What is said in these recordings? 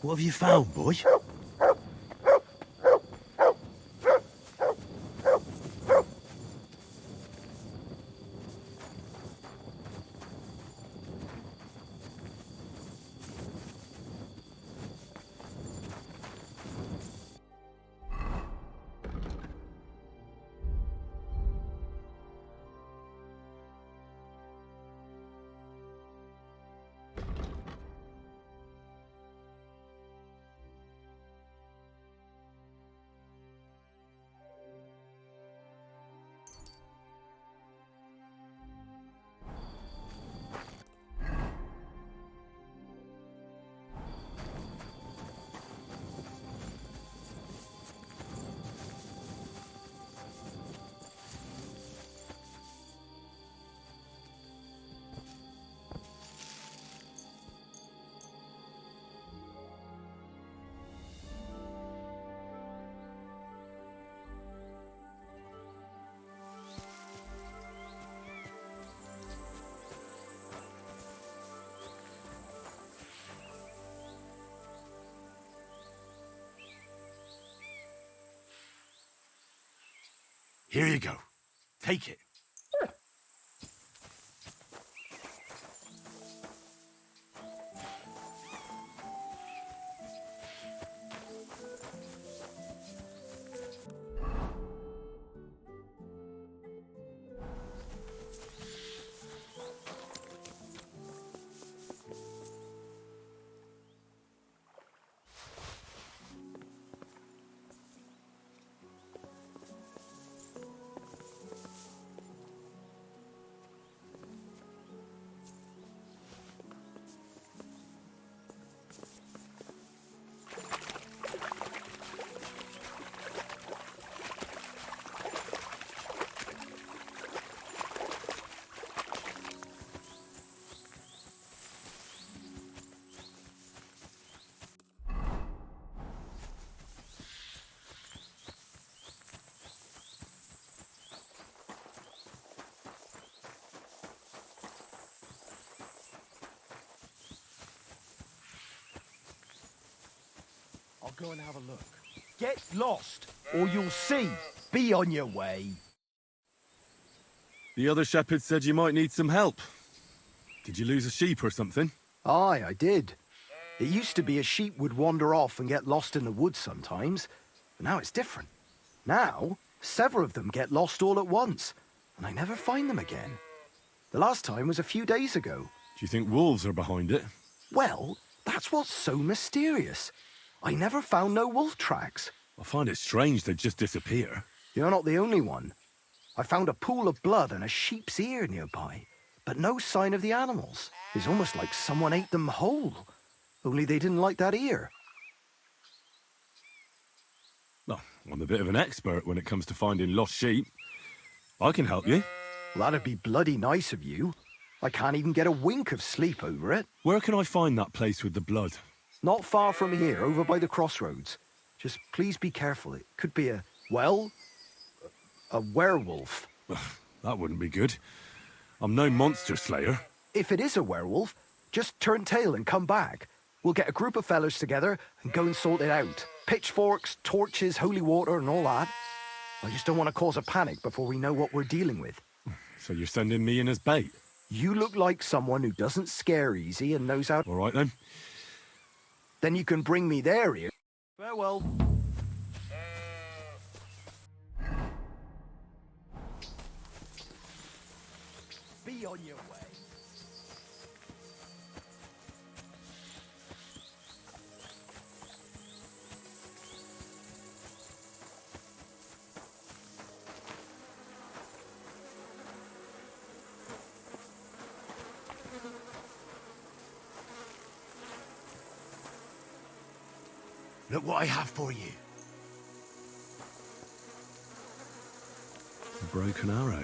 What have you found, boy? Here you go. Take it. I'll go and have a look. Get lost, or you'll see. Be on your way. The other shepherd said you might need some help. Did you lose a sheep or something? Aye, I did. It used to be a sheep would wander off and get lost in the woods sometimes, but now it's different. Now, several of them get lost all at once, and I never find them again. The last time was a few days ago. Do you think wolves are behind it? Well, that's what's so mysterious. I never found no wolf tracks. I find it strange they'd just disappear. You're not the only one. I found a pool of blood and a sheep's ear nearby, but no sign of the animals. It's almost like someone ate them whole, only they didn't like that ear. Well, I'm a bit of an expert when it comes to finding lost sheep. I can help you. Well, that'd be bloody nice of you. I can't even get a wink of sleep over it. Where can I find that place with the blood? Not far from here, over by the crossroads. Just please be careful. It could be a werewolf. That wouldn't be good. I'm no monster slayer. If it is a werewolf, just turn tail and come back. We'll get a group of fellas together and go and sort it out. Pitchforks, torches, holy water and all that. I just don't want to cause a panic before we know what we're dealing with. So you're sending me in as bait? You look like someone who doesn't scare easy and knows how... All right, then. Then you can bring me their ear. Farewell. Be on your way. Look what I have for you. A broken arrow.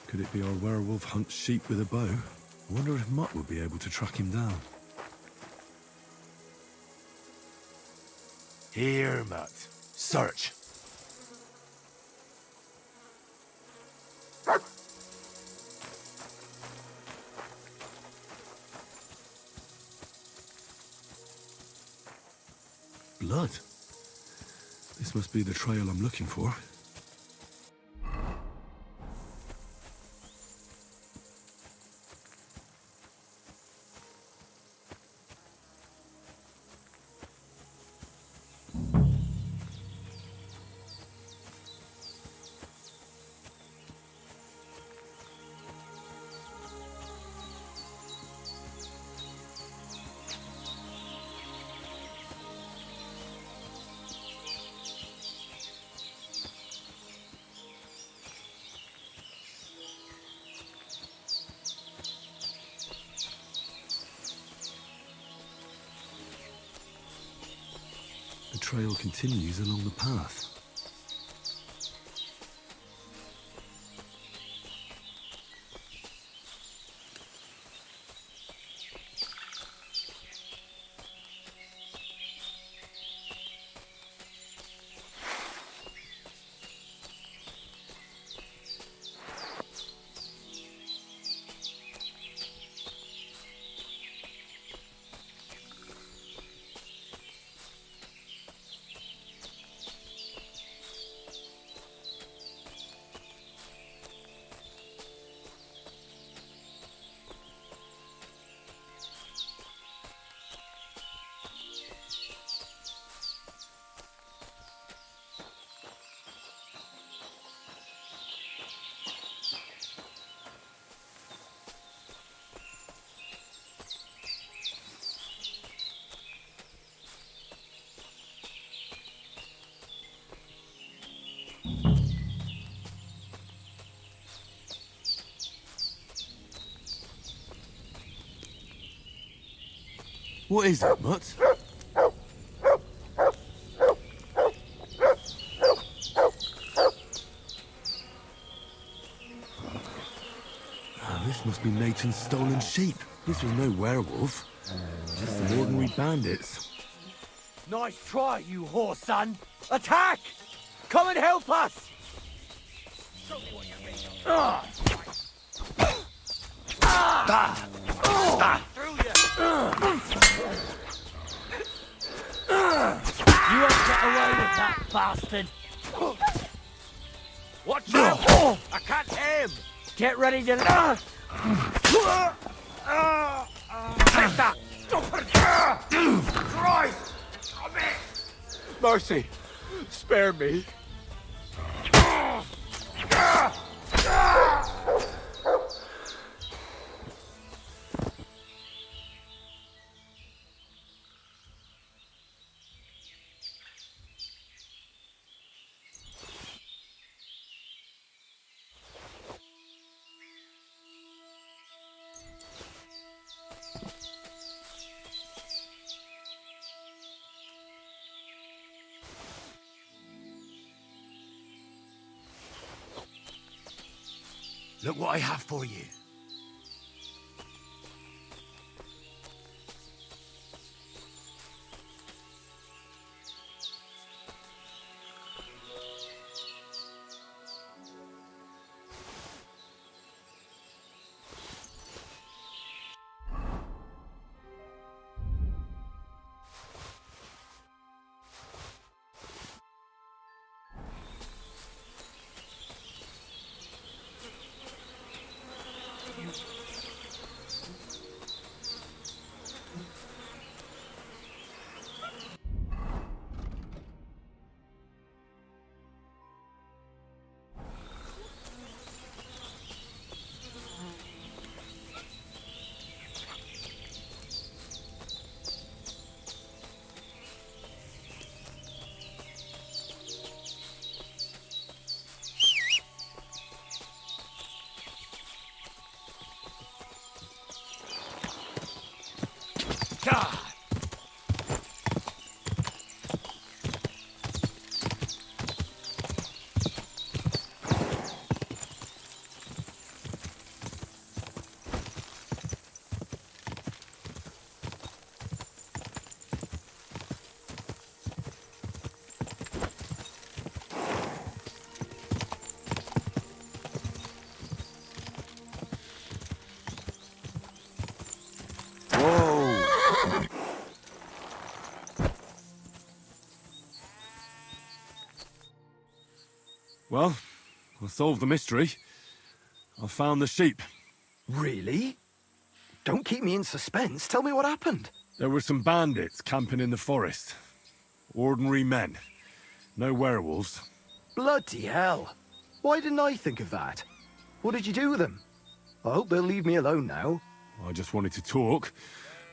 Could it be our werewolf hunts sheep with a bow? I wonder if Mutt would be able to track him down. Here, Mutt. Search. blood. This must be the trail I'm looking for. The trail continues along the path. What is it, Mutt? This must be Nathan's stolen sheep. This was no werewolf. Just some ordinary bandits. Nice try, you whore son! Attack! Come and help us! Show me what you mean. Through you! You won't get away with that, bastard! Watch out! I can't aim! Get ready to... Take that! Christ! Mercy! Spare me! Look what I have for you. God! Whoa! Well, I solved the mystery. I found the sheep. Really? Don't keep me in suspense. Tell me what happened. There were some bandits camping in the forest. Ordinary men. No werewolves. Bloody hell. Why didn't I think of that? What did you do with them? I hope they'll leave me alone now. I just wanted to talk,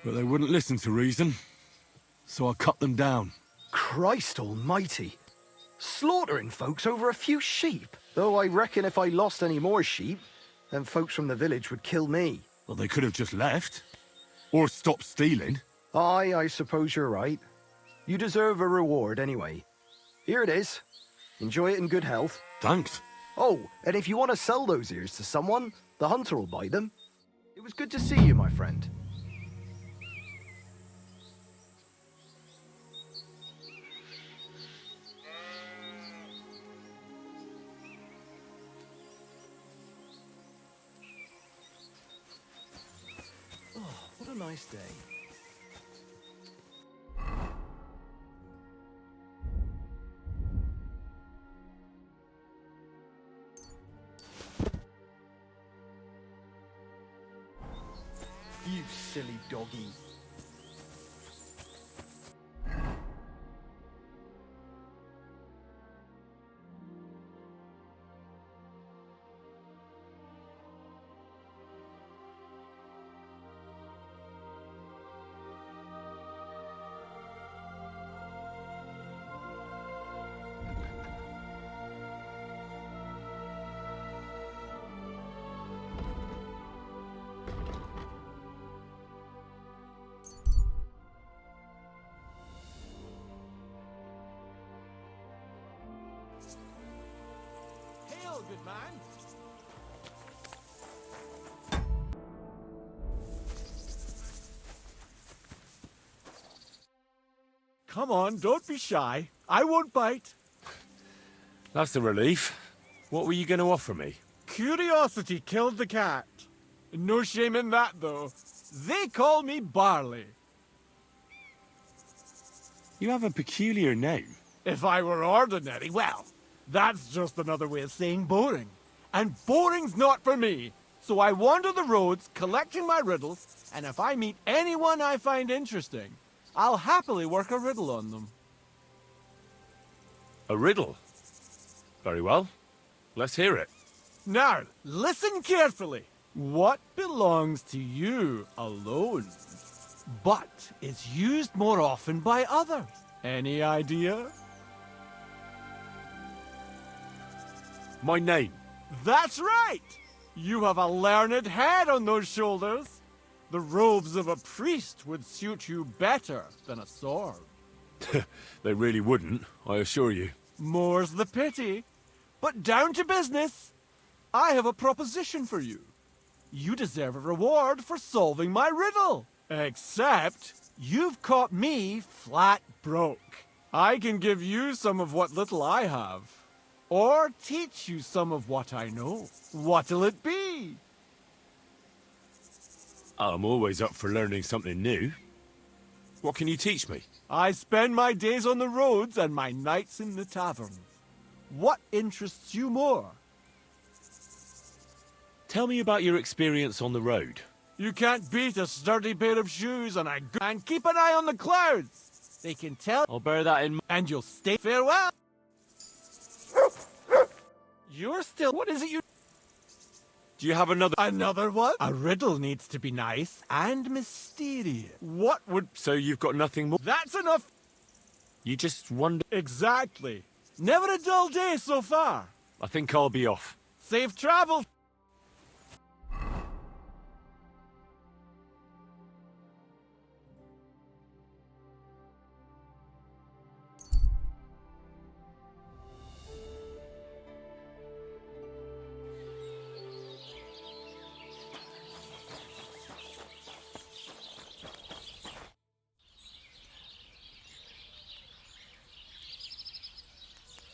but they wouldn't listen to reason. So I cut them down. Christ almighty. Slaughtering folks over a few sheep. Though I reckon if I lost any more sheep, then folks from the village would kill me. Well, they could have just left. Or stopped stealing. Aye, I suppose you're right. You deserve a reward anyway. Here it is. Enjoy it in good health. Thanks. Oh, and if you want to sell those ears to someone, the hunter will buy them. It was good to see you, my friend. Oh, what a nice day. You silly doggy. Hail, good man. Come on, don't be shy. I won't bite. That's a relief. What were you going to offer me? Curiosity killed the cat. No shame in that, though. They call me Barley. You have a peculiar name. If I were ordinary, well, that's just another way of saying boring. And boring's not for me. So I wander the roads collecting my riddles, and if I meet anyone I find interesting, I'll happily work a riddle on them. A riddle? Very well. Let's hear it. Now, listen carefully. What belongs to you alone, but is used more often by others? Any idea? My name. That's right! You have a learned head on those shoulders. The robes of a priest would suit you better than a sword. They really wouldn't, I assure you. More's the pity. But down to business. I have a proposition for you. You deserve a reward for solving my riddle. Except, you've caught me flat broke. I can give you some of what little I have. Or teach you some of what I know. What'll it be? I'm always up for learning something new. What can you teach me? I spend my days on the roads and my nights in the taverns. What interests you more? Tell me about your experience on the road. You can't beat a sturdy pair of shoes and and keep an eye on the clouds. They can tell. I'll bear that in mind. And you'll stay. Farewell. You're still. What is it you? Do you have another? Another one? A riddle needs to be nice and mysterious. What would? So you've got nothing more? That's enough. You just wonder? Exactly. Never a dull day so far. I think I'll be off. Safe travels.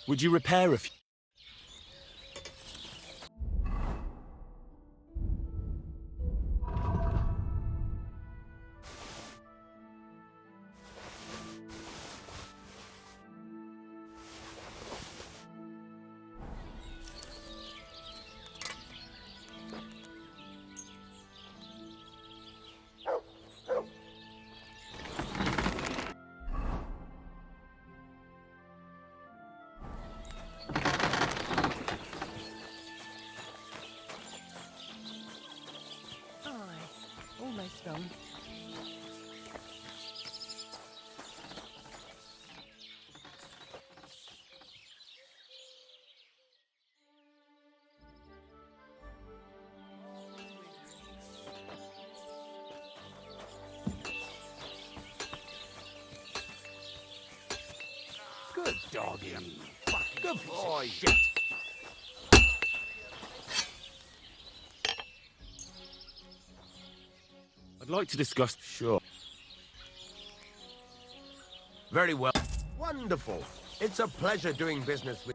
Would you repair a few? my stone. Good doggy. Good boy. I'd like to discuss... Sure. Very well. Wonderful. It's a pleasure doing business with...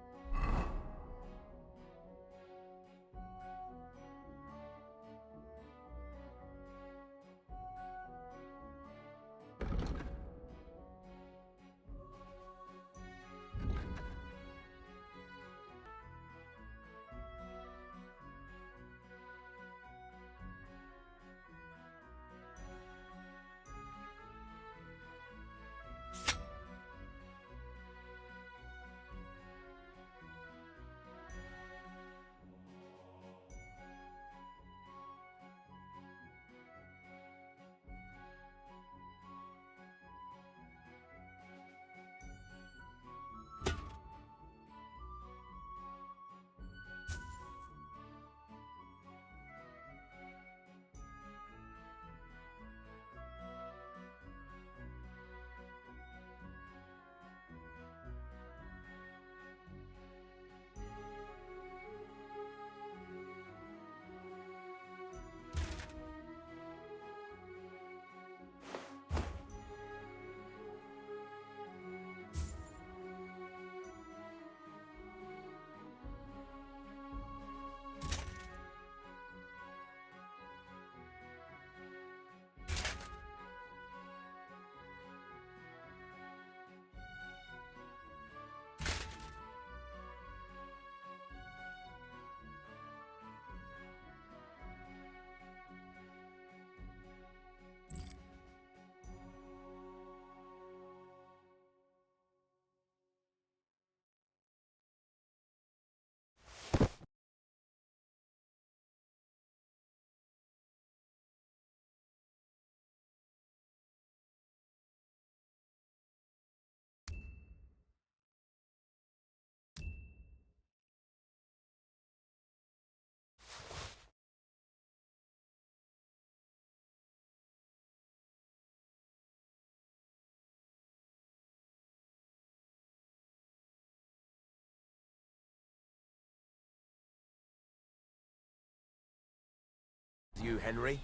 You, Henry.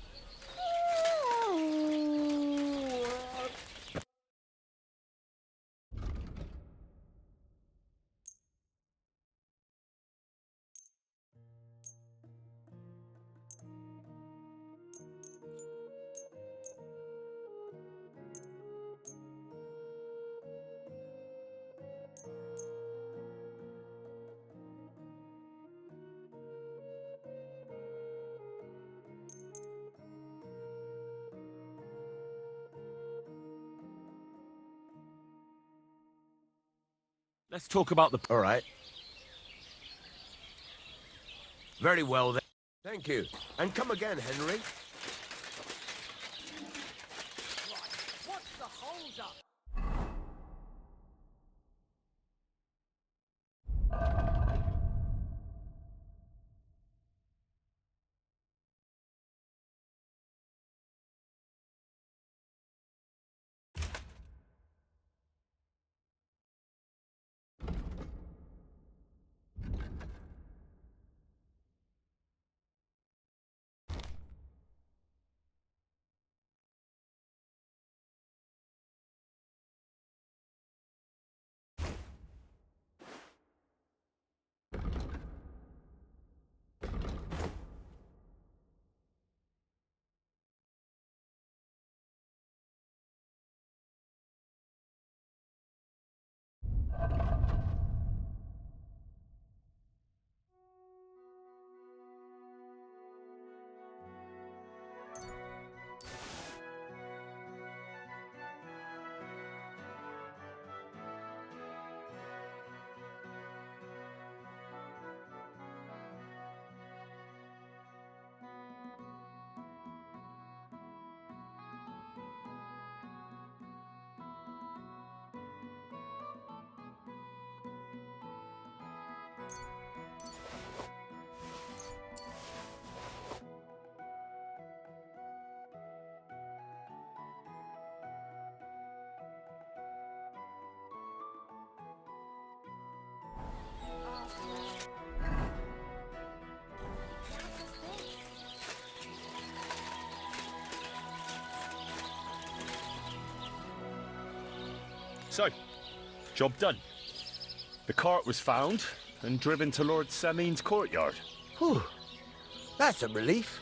Let's talk about the... All right. Very well then. Thank you. And come again, Henry. So, job done. The cart was found and driven to Lord Semin's courtyard. Whew. That's a relief.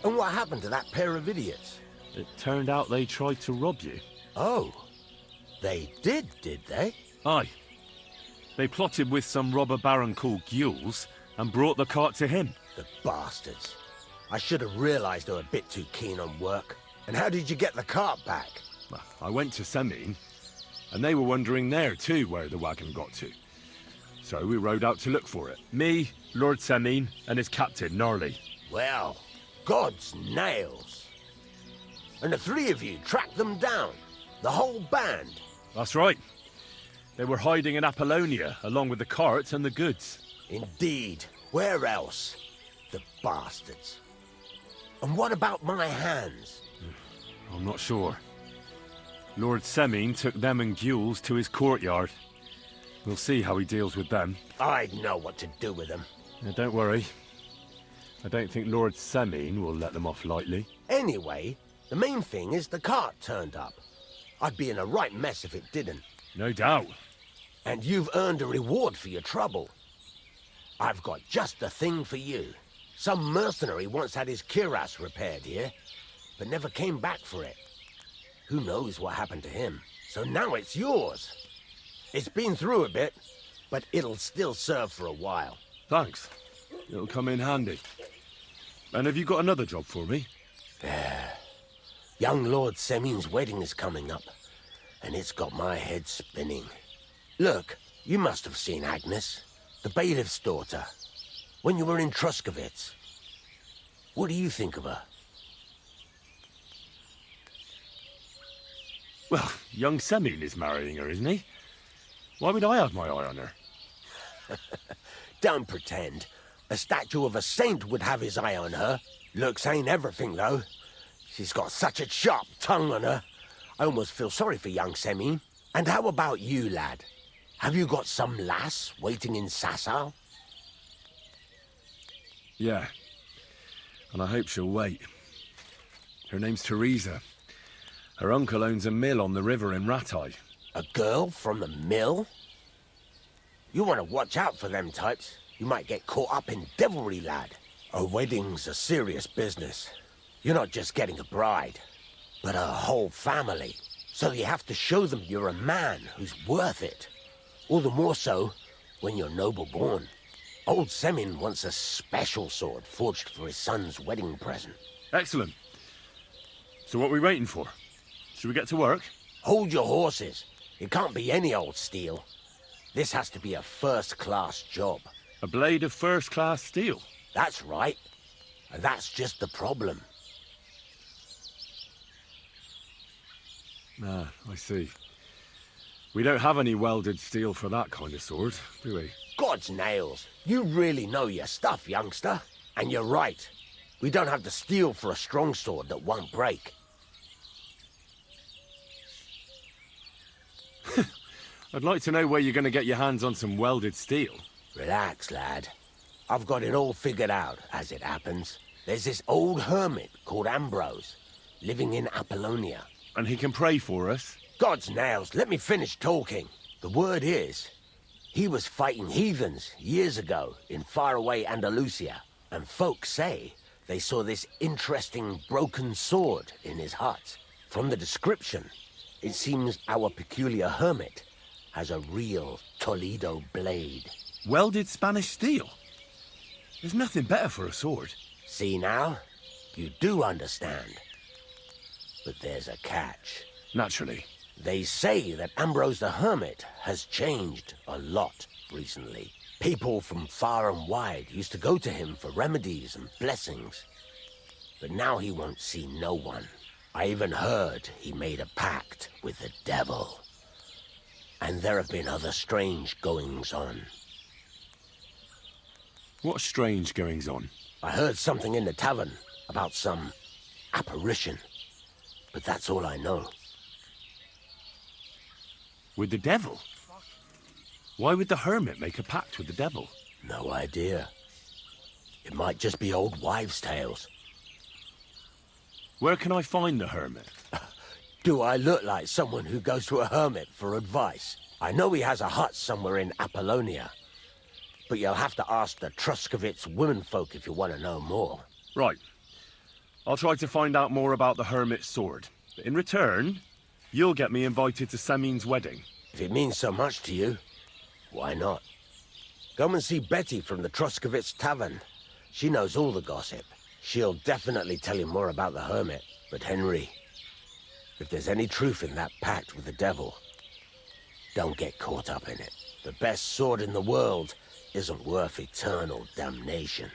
And what happened to that pair of idiots? It turned out they tried to rob you. Oh, they did they? Aye. They plotted with some robber baron called Gules and brought the cart to him. The bastards. I should have realized they were a bit too keen on work. And how did you get the cart back? Well, I went to Semin, and they were wondering there too where the wagon got to. So we rode out to look for it. Me, Lord Semin, and his captain, Gnarly. Well, God's nails. And the three of you tracked them down? The whole band? That's right. They were hiding in Apollonia, along with the cart and the goods. Indeed. Where else? The bastards. And what about my hands? I'm not sure. Lord Semin took them and Gules to his courtyard. We'll see how he deals with them. I'd know what to do with them. Now, don't worry. I don't think Lord Semin will let them off lightly. Anyway, the main thing is the cart turned up. I'd be in a right mess if it didn't. No doubt. And you've earned a reward for your trouble. I've got just the thing for you. Some mercenary once had his cuirass repaired here, but never came back for it. Who knows what happened to him? So now it's yours. It's been through a bit, but it'll still serve for a while. Thanks. It'll come in handy. And have you got another job for me? Young Lord Semin's wedding is coming up, and it's got my head spinning. Look, you must have seen Agnes, the bailiff's daughter, when you were in Truscovitz. What do you think of her? Well, young Semin is marrying her, isn't he? Why would I have my eye on her? Don't pretend. A statue of a saint would have his eye on her. Looks ain't everything, though. She's got such a sharp tongue on her. I almost feel sorry for young Semin. And how about you, lad? Have you got some lass waiting in Sasau? Yeah. And I hope she'll wait. Her name's Teresa. Her uncle owns a mill on the river in Ratai. A girl from the mill? You want to watch out for them types. You might get caught up in devilry, lad. A wedding's a serious business. You're not just getting a bride, but a whole family. So you have to show them you're a man who's worth it. All the more so when you're noble-born. Old Semin wants a special sword forged for his son's wedding present. Excellent. So what are we waiting for? Should we get to work? Hold your horses. It can't be any old steel. This has to be a first-class job. A blade of first-class steel. That's right. And that's just the problem. Ah, I see. We don't have any welded steel for that kind of sword, do we? God's nails. You really know your stuff, youngster. And you're right. We don't have the steel for a strong sword that won't break. I'd like to know where you're going to get your hands on some welded steel. Relax, lad. I've got it all figured out, as it happens. There's this old hermit called Ambrose, living in Apollonia. And he can pray for us? God's nails, let me finish talking. The word is, he was fighting heathens years ago in faraway Andalusia, and folks say they saw this interesting broken sword in his hut. From the description, it seems our peculiar hermit has a real Toledo blade. Welded Spanish steel? There's nothing better for a sword. See now? You do understand. But there's a catch. Naturally. They say that Ambrose the Hermit has changed a lot recently. People from far and wide used to go to him for remedies and blessings. But now he won't see no one. I even heard he made a pact with the devil. And there have been other strange goings-on. What strange goings-on? I heard something in the tavern about some apparition. But that's all I know. With the devil? Why would the hermit make a pact with the devil? No idea. It might just be old wives' tales. Where can I find the hermit? Do I look like someone who goes to a hermit for advice? I know he has a hut somewhere in Apollonia. But you'll have to ask the Truskovitz womenfolk if you want to know more. Right. I'll try to find out more about the hermit's sword. But in return, you'll get me invited to Semin's wedding. If it means so much to you, why not? Come and see Betty from the Truskovitz Tavern. She knows all the gossip. She'll definitely tell you more about the hermit. But Henry, if there's any truth in that pact with the devil, don't get caught up in it. The best sword in the world isn't worth eternal damnation.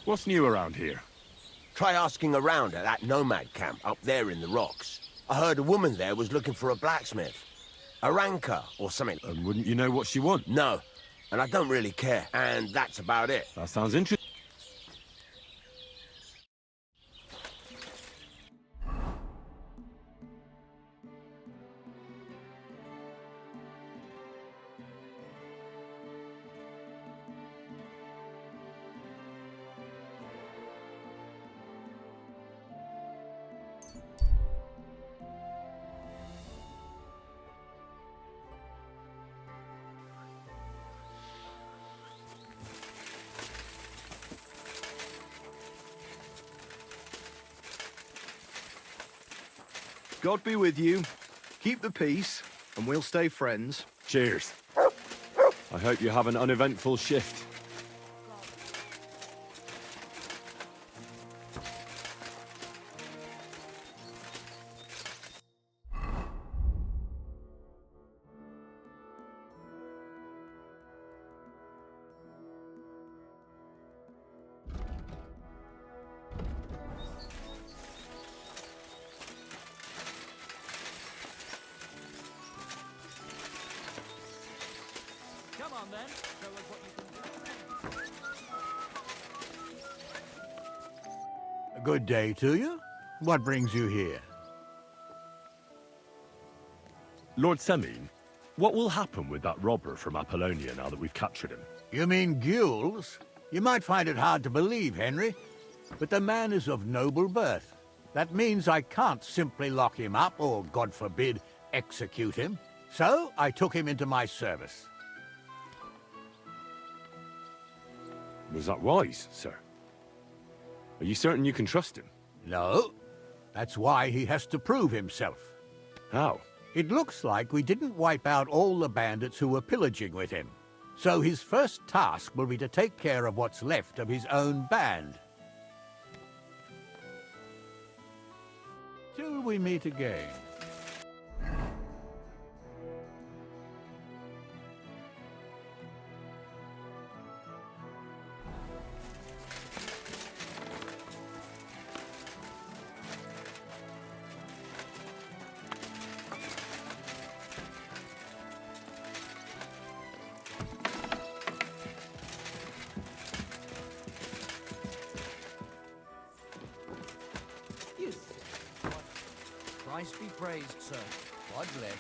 What's new around here? Try asking around at that nomad camp up there in the rocks. I heard a woman there was looking for a blacksmith. A ranker or something. And wouldn't you know what she wants? No, and I don't really care. And that's about it. That sounds interesting. God be with you. Keep the peace, and we'll stay friends. Cheers. I hope you have an uneventful shift. Come on then, show us what you can do. Good day to you. What brings you here? Lord Semin, what will happen with that robber from Apollonia now that we've captured him? You mean Gules? You might find it hard to believe, Henry, but the man is of noble birth. That means I can't simply lock him up or, God forbid, execute him. So I took him into my service. Was that wise, sir? Are you certain you can trust him? No. That's why he has to prove himself. How? It looks like we didn't wipe out all the bandits who were pillaging with him. So his first task will be to take care of what's left of his own band. Till we meet again. Yes. Christ be praised, sir. God bless.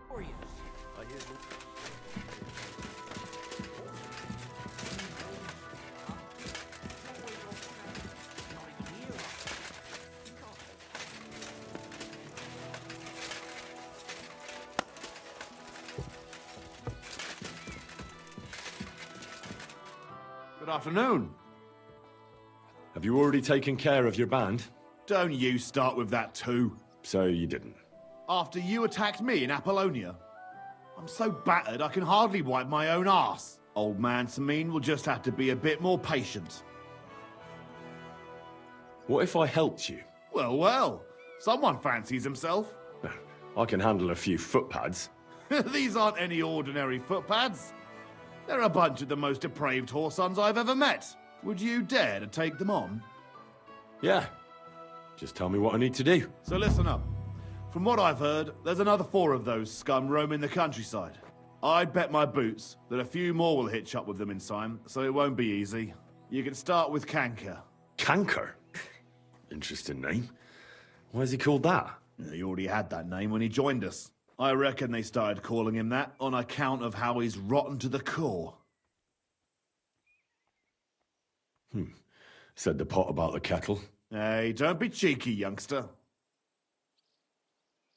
Warriors. I hear Good afternoon. Have you already taken care of your band? Don't you start with that too. So you didn't. After you attacked me in Apollonia, I'm so battered I can hardly wipe my own arse. Old man Semin will just have to be a bit more patient. What if I helped you? Well, someone fancies himself. I can handle a few footpads. These aren't any ordinary footpads. They're a bunch of the most depraved whoresons I've ever met. Would you dare to take them on? Yeah. Just tell me what I need to do. So listen up. From what I've heard, there's another 4 of those scum roaming the countryside. I'd bet my boots that a few more will hitch up with them in time, so it won't be easy. You can start with Canker. Canker? Interesting name. Why is he called that? He already had that name when he joined us. I reckon they started calling him that on account of how he's rotten to the core. Said the pot about the kettle. Hey, don't be cheeky, youngster.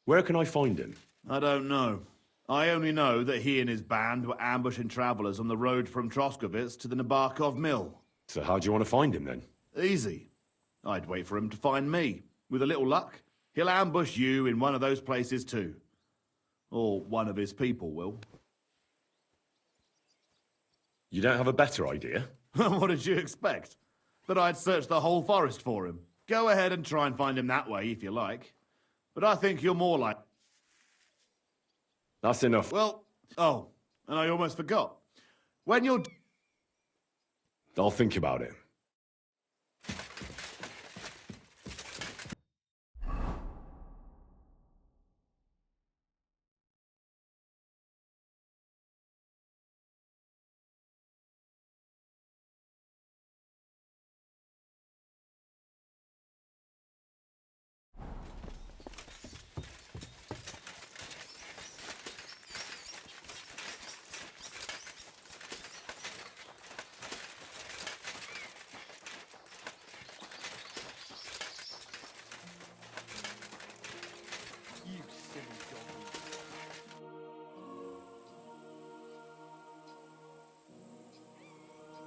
Where can I find him? I don't know. I only know that he and his band were ambushing travelers on the road from Troskovitz to the Nabarkov mill. So how do you want to find him then? Easy. I'd wait for him to find me. With a little luck, he'll ambush you in one of those places too. Or one of his people will. You don't have a better idea? What did you expect? That I'd search the whole forest for him? Go ahead and try and find him that way if you like. But I think you're more like... That's enough. Well, oh, and I almost forgot. When you're... I'll think about it.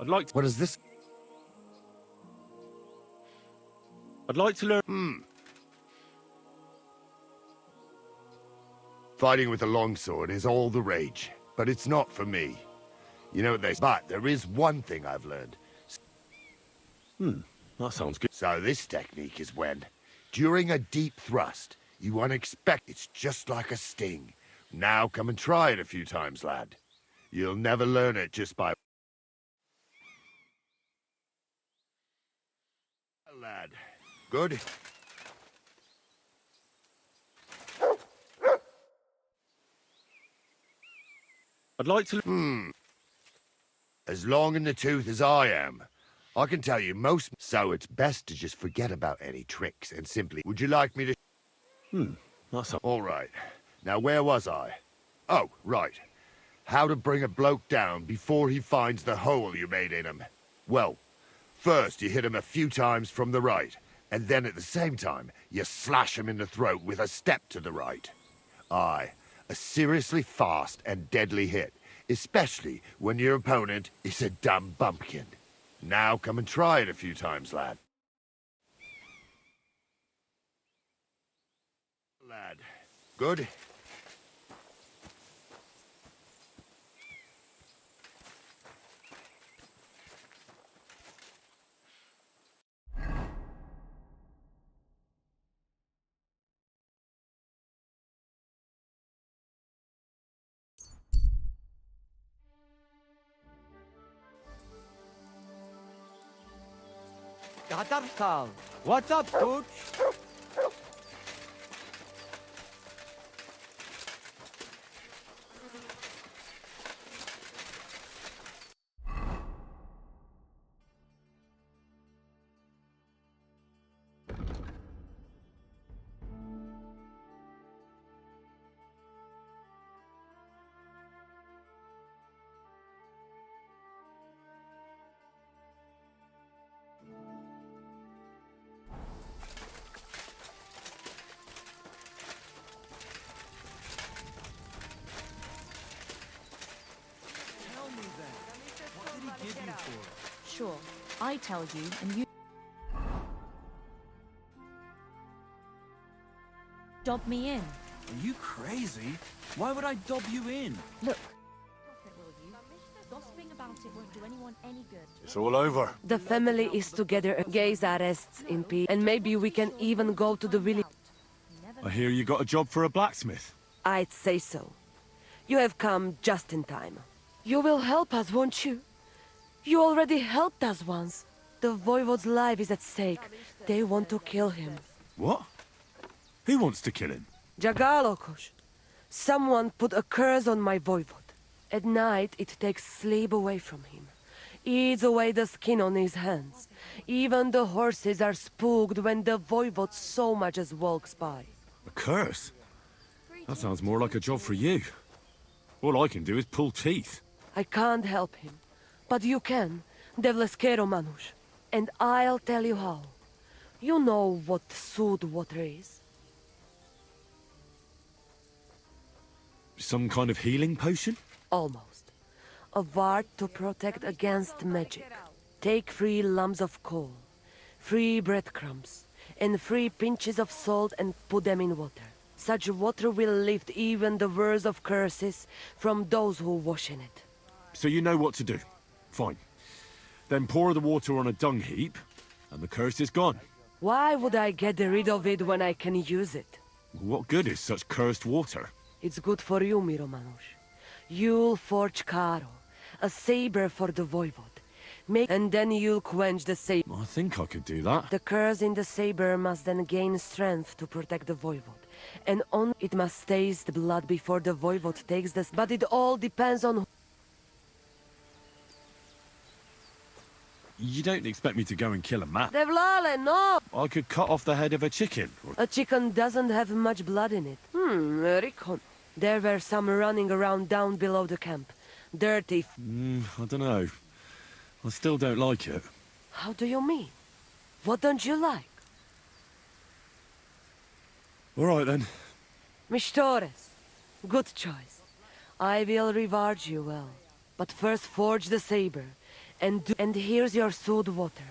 I'd like to... What is this? I'd like to learn... Fighting with a longsword is all the rage, but it's not for me. You know what they say. But there is one thing I've learned. That sounds good. So this technique is when, during a deep thrust, you unexpect it's just like a sting. Now come and try it a few times, lad. You'll never learn it just by... Lad. Good? I'd like to... As long in the tooth as I am, I can tell you most... So it's best to just forget about any tricks and simply... Would you like me to... That's All right. Now, where was I? Oh, right. How to bring a bloke down before he finds the hole you made in him. Well, first you hit him a few times from the right, and then at the same time, you slash him in the throat with a step to the right. Aye, a seriously fast and deadly hit, especially when your opponent is a dumb bumpkin. Now come and try it a few times, lad. Lad. Good? Katarkal. What's up, Pooch? Sure, I tell you, and you dob me in. Are you crazy? Why would I dob you in? Look, stop it, will you? Gossiping about it won't do anyone any good. It's all over. The family is together. Gaze arrests in peace, and maybe we can even go to the village. Never I hear you got a job for a blacksmith. I'd say so. You have come just in time. You will help us, won't you? You already helped us once. The Voivode's life is at stake. They want to kill him. What? Who wants to kill him? Jagalokos. Someone put a curse on my Voivode. At night, it takes sleep away from him. Eats away the skin on his hands. Even the horses are spooked when the Voivode so much as walks by. A curse? That sounds more like a job for you. All I can do is pull teeth. I can't help him. But you can, Devleskero Manush. And I'll tell you how. You know what sooth water is? Some kind of healing potion? Almost. A ward to protect against magic. Take 3 lumps of coal, 3 breadcrumbs, and 3 pinches of salt and put them in water. Such water will lift even the worst of curses from those who wash in it. So you know what to do. Fine. Then pour the water on a dung heap, and the curse is gone. Why would I get rid of it when I can use it? What good is such cursed water? It's good for you, Miromanush. You'll forge Karo, a saber for the Voivode. And then you'll quench the saber. I think I could do that. The curse in the saber must then gain strength to protect the Voivode. And on it must taste blood before the Voivode takes this. But it all depends on... You don't expect me to go and kill a man. Devlale, no! I could cut off the head of a chicken. A chicken doesn't have much blood in it. Rikon. There were some running around down below the camp. Dirty. I don't know. I still don't like it. How do you mean? What don't you like? All right, then. Mistores. Good choice. I will reward you well. But first forge the saber. And here's your sooth water.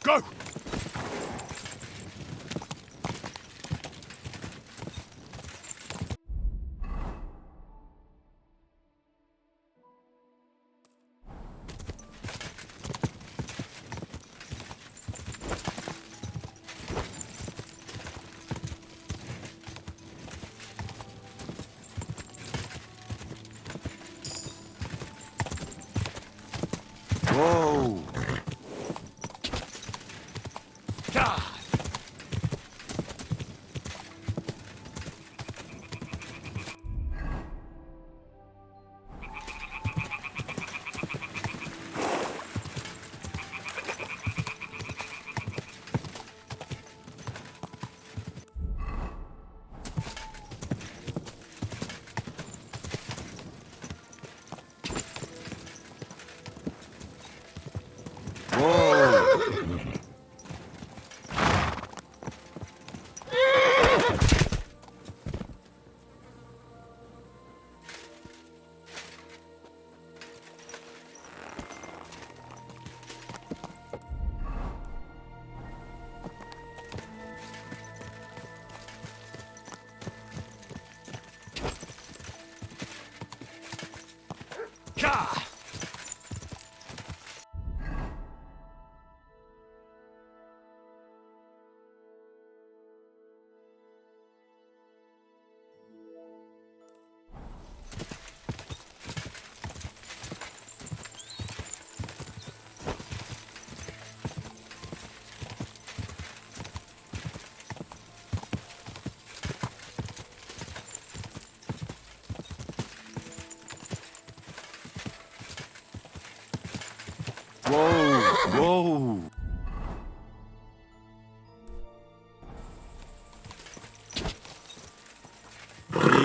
Go! Whoa! God! God! Whoa!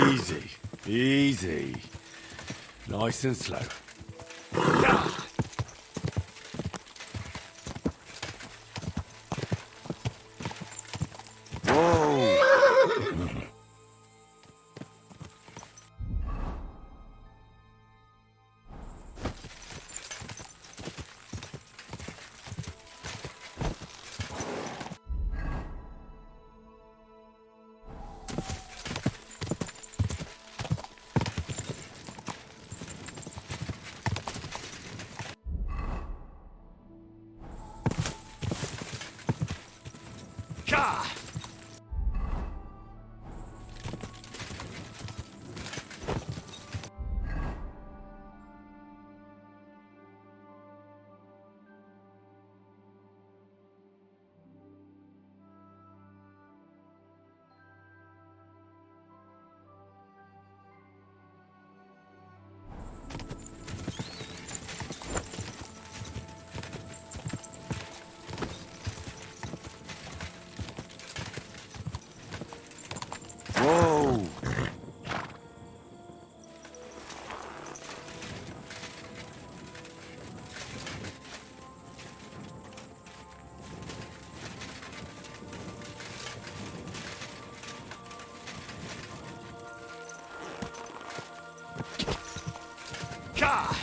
Easy, easy. Nice and slow. God! Whoa! God!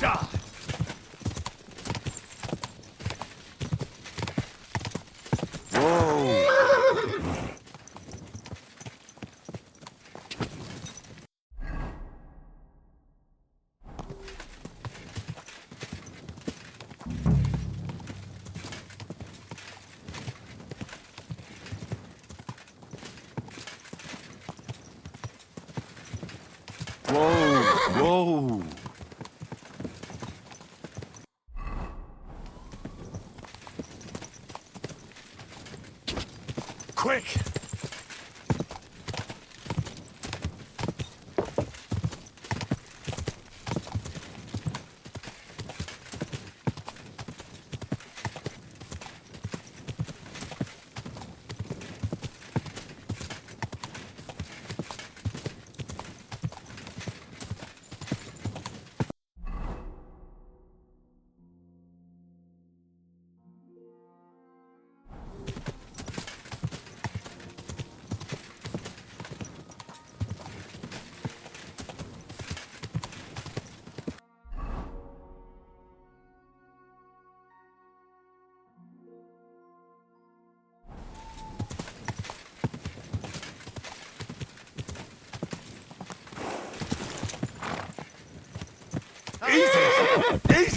God! Whoa! Whoa! Quick!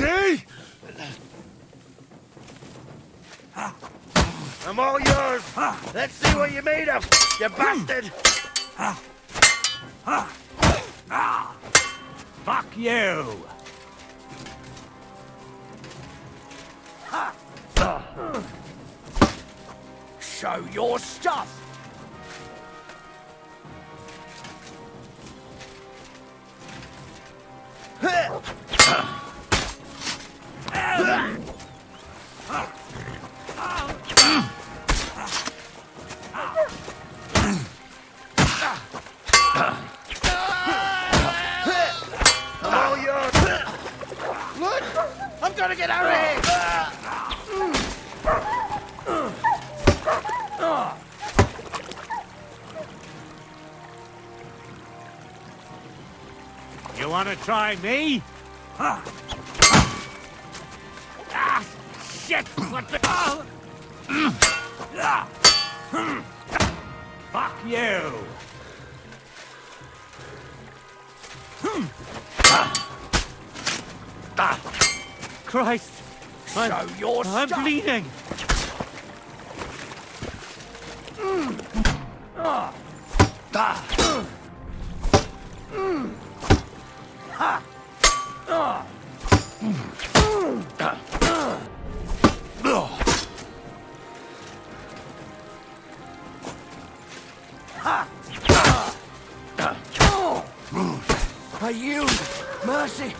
See? I'm all yours. Let's see what you made of, you bastard. Fuck you! Show your stuff! I'm all yours. Look, I'm gonna get out of here. You wanna try me? Ah, shit! What the... Fuck you! Christ! Show your I'm stuff! bleeding! Are you mercy?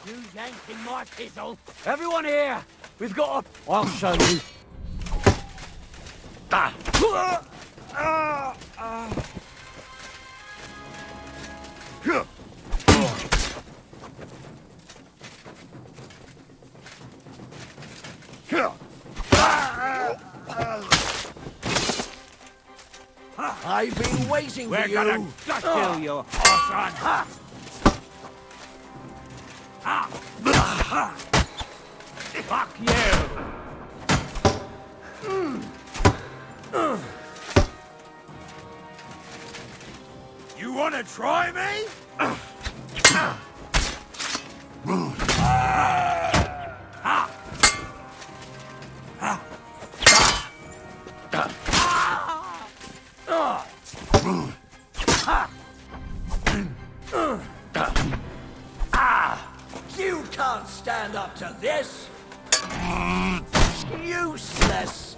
You yanking my pizzle? Everyone here! We've got a... I'll show you. I've been waiting for We're you. gonna gut kill you, Orson! Fuck you! want to try me? You can't stand up to this! Useless!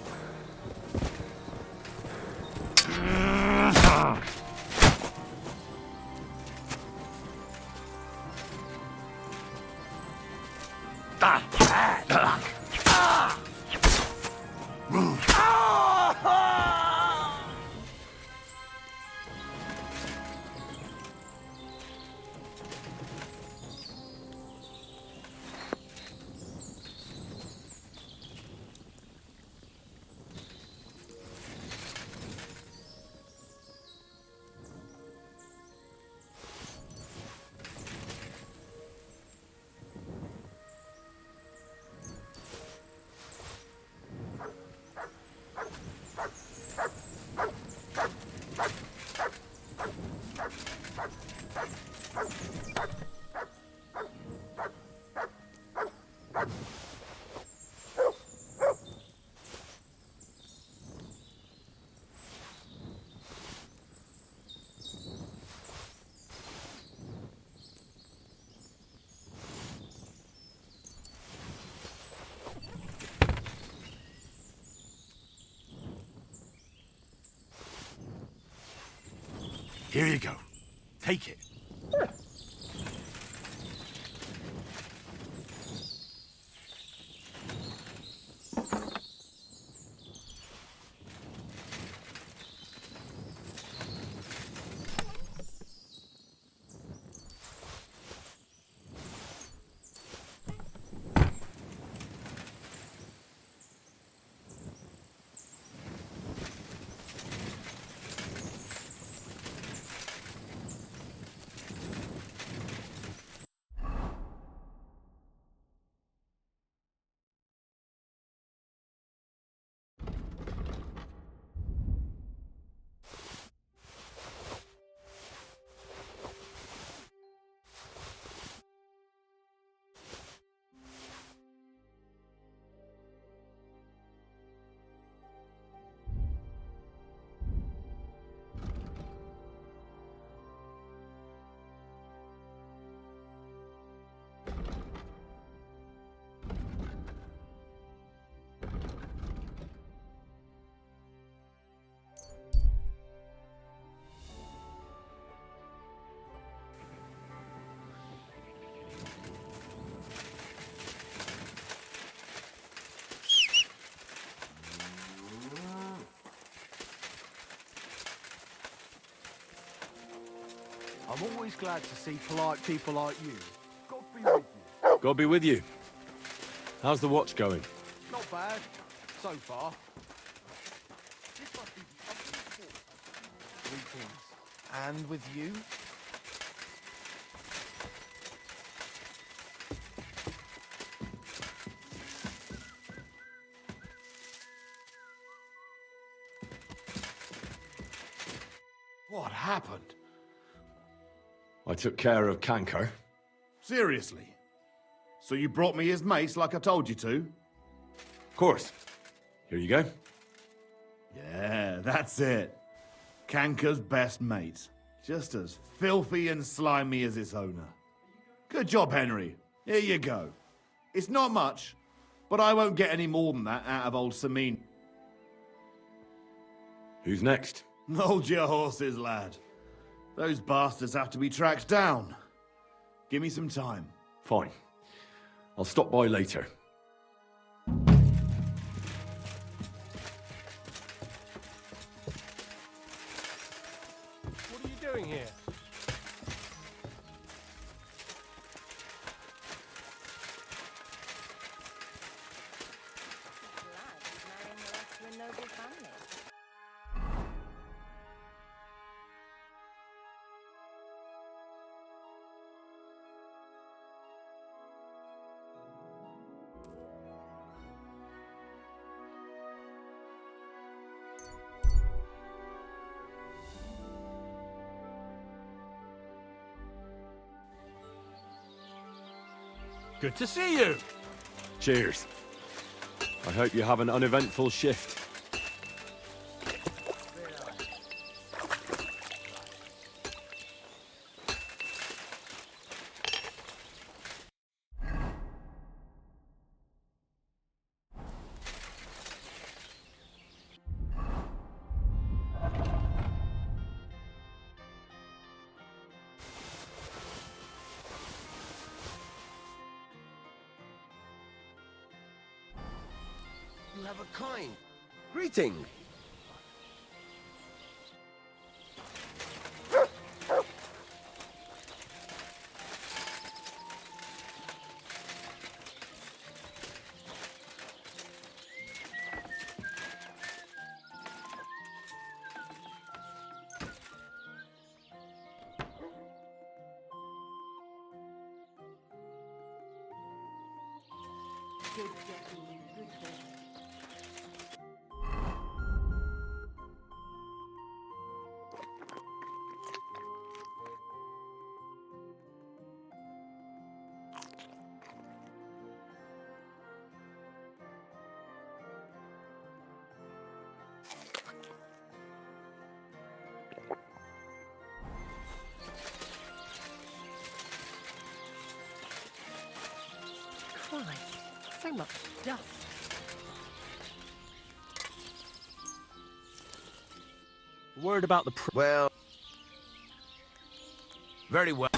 Here you go. Take it. I'm always glad to see polite people like you. God be with you. God be with you. How's the watch going? Not bad, so far. This must be the ugliest walk. Greetings. And with you? What happened? I took care of Canker. Seriously? So you brought me his mace like I told you to? Of course. Here you go. Yeah, that's it. Canker's best mate. Just as filthy and slimy as its owner. Good job, Henry. Here you go. It's not much, but I won't get any more than that out of old Samin. Who's next? Hold your horses, lad. Those bastards have to be tracked down. Give me some time. Fine. I'll stop by later. What are you doing here? Glad he's marrying the rest of a noble family. Good to see you. Cheers. I hope you have an uneventful shift. You have a kind greeting. Christ, so much dust. Word about the Well, very well.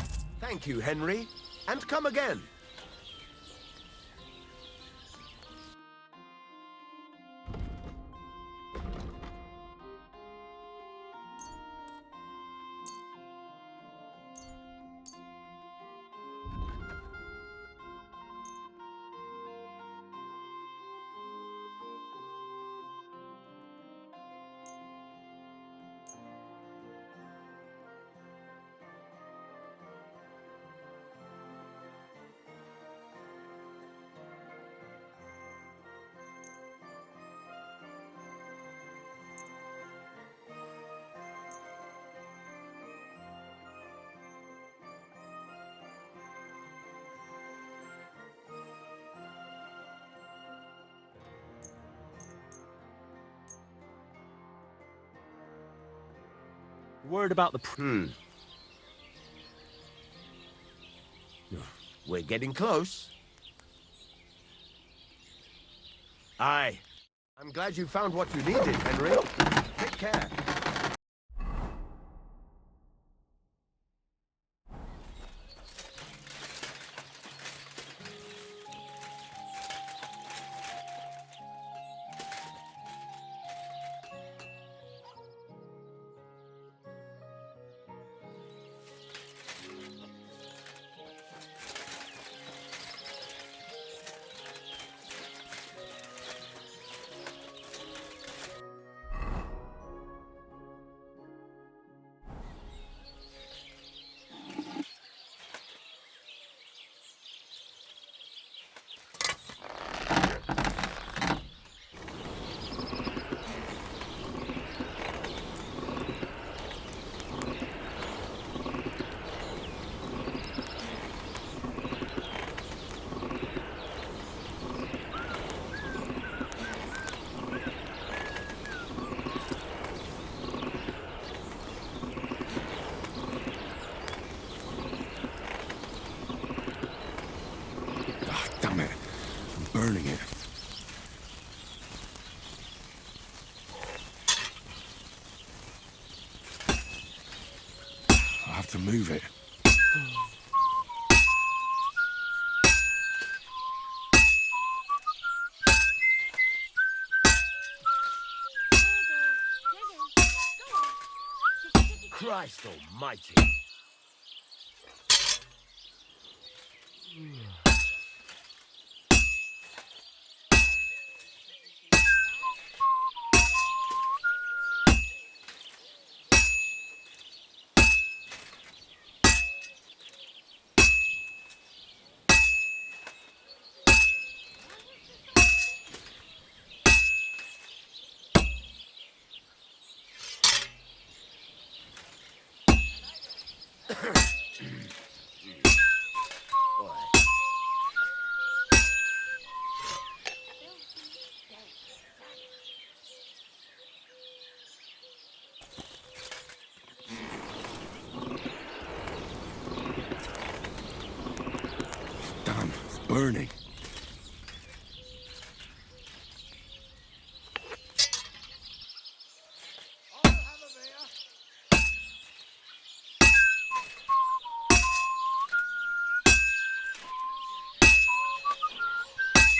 Thank you, Henry. And come again. word about the We're getting close. Aye. I'm glad you found what you needed, Henry. Take care. Ah, damn it. I'm burning it. I'll have to move it. Christ almighty. burning.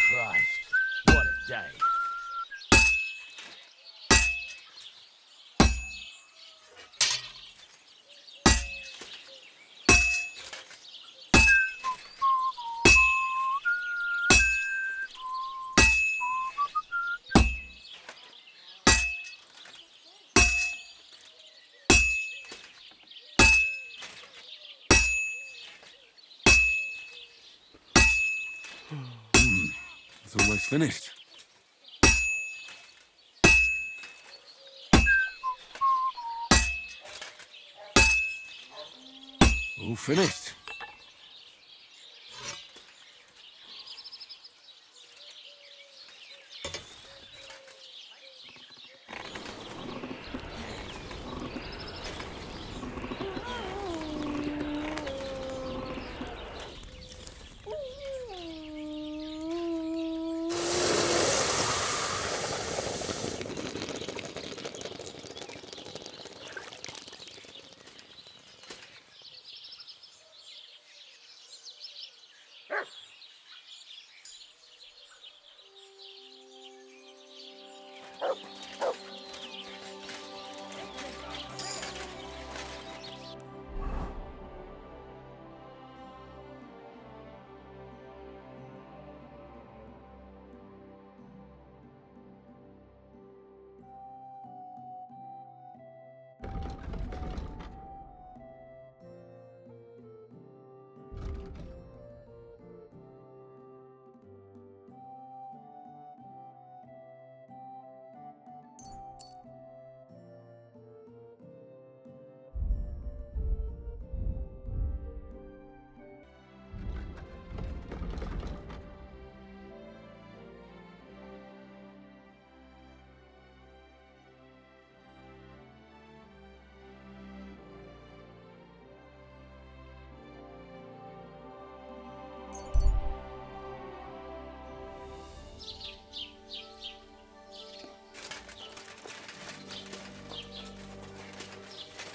Christ, what a day. It's almost finished. All finished.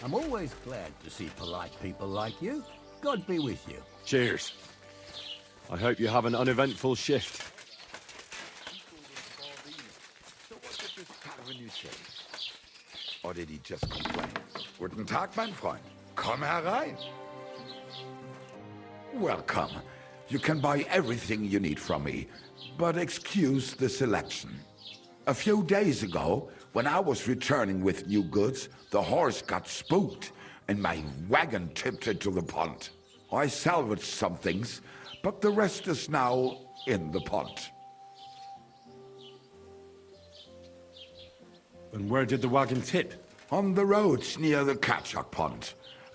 I'm always glad to see polite people like you. God be with you. Cheers. I hope you have an uneventful shift. So what did this Parvenu say? Or did he just complain? Guten Tag, mein Freund. Komm herein. Welcome. You can buy everything you need from me, but excuse the selection. A few days ago, when I was returning with new goods, the horse got spooked and my wagon tipped into the pond. I salvaged some things, but the rest is now in the pond. And where did the wagon tip? On the roads near the Katchak Pond,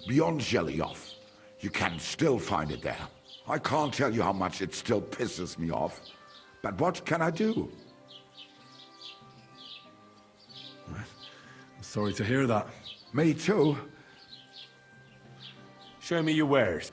beyond Jelioff. You can still find it there. I can't tell you how much it still pisses me off, but what can I do? I'm sorry to hear that. Me too. Show me your wares.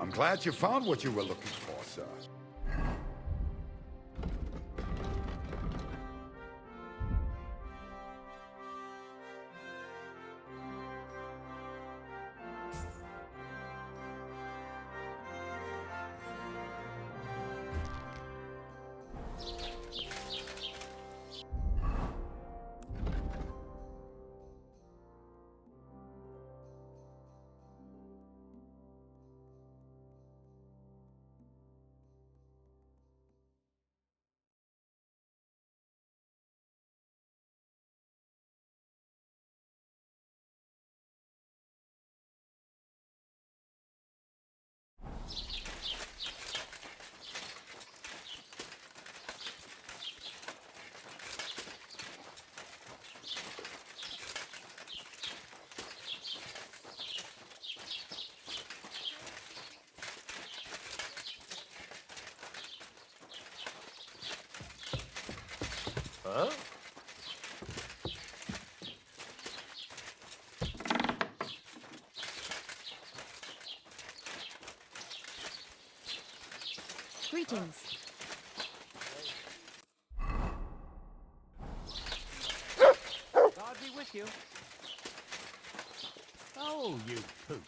I'm glad you found what you were looking for, sir. Huh? Greetings. God be with you. Oh, you poop.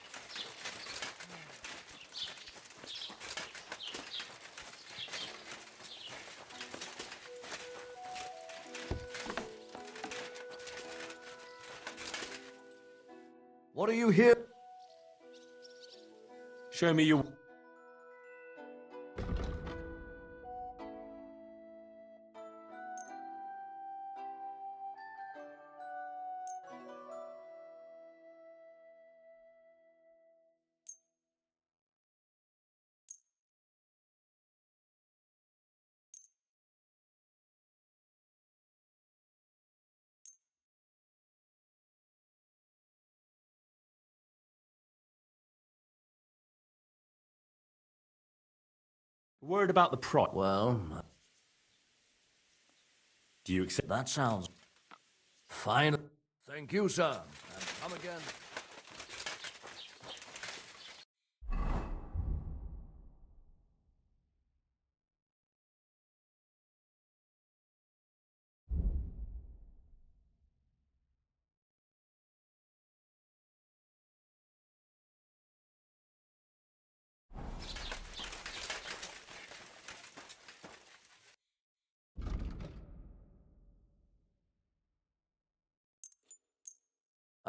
What are you here? Show me your... Word about the prod. Well, Do you accept? that sounds fine. Thank you, sir. And come again.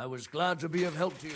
I was glad to be of help to you.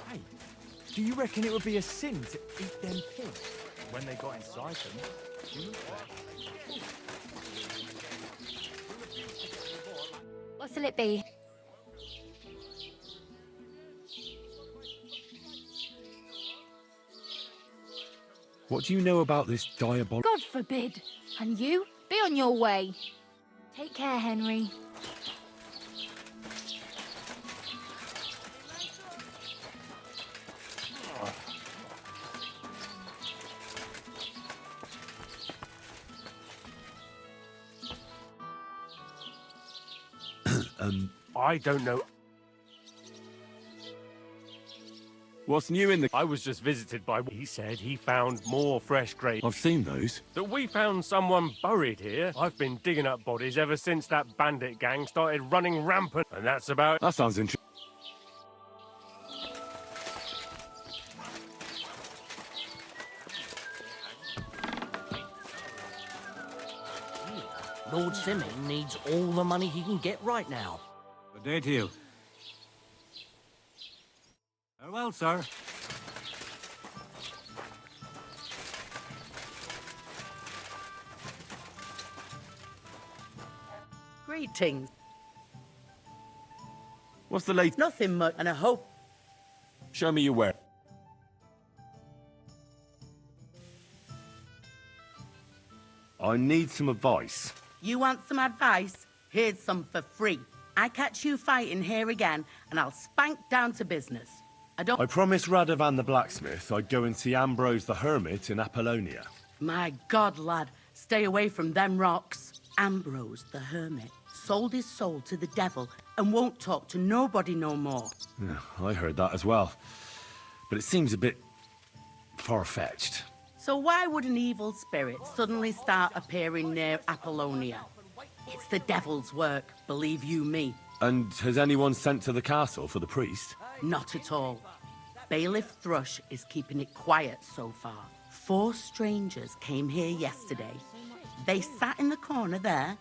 Hey, do you reckon it would be a sin to eat them pigs when they got inside them? Human flesh. What'll it be? What do you know about this diabolical... God forbid. And you, be on your way. Take care, Henry. I don't know. What's new in the... I was just visited by... He said he found more fresh graves. I've seen those. That we found someone buried here. I've been digging up bodies ever since that bandit gang started running rampant. And that's about... That sounds interesting. Lord Simeon needs all the money he can get right now. Good day to you. Farewell, sir. Greetings. What's the latest? Nothing much, and I hope... Show me your where. I need some advice. You want some advice? Here's some for free. I catch you fighting here again, and I'll spank down to business. I promised Radovan the blacksmith I'd go and see Ambrose the hermit in Apollonia. My God, lad, stay away from them rocks. Ambrose the hermit sold his soul to the devil and won't talk to nobody no more. Yeah, I heard that as well. But it seems a bit far-fetched. So why would an evil spirit suddenly start appearing near Apollonia? It's the devil's work, believe you me. And has anyone sent to the castle for the priest? Not at all. Bailiff Thrush is keeping it quiet so far. 4 strangers came here yesterday. They sat in the corner there,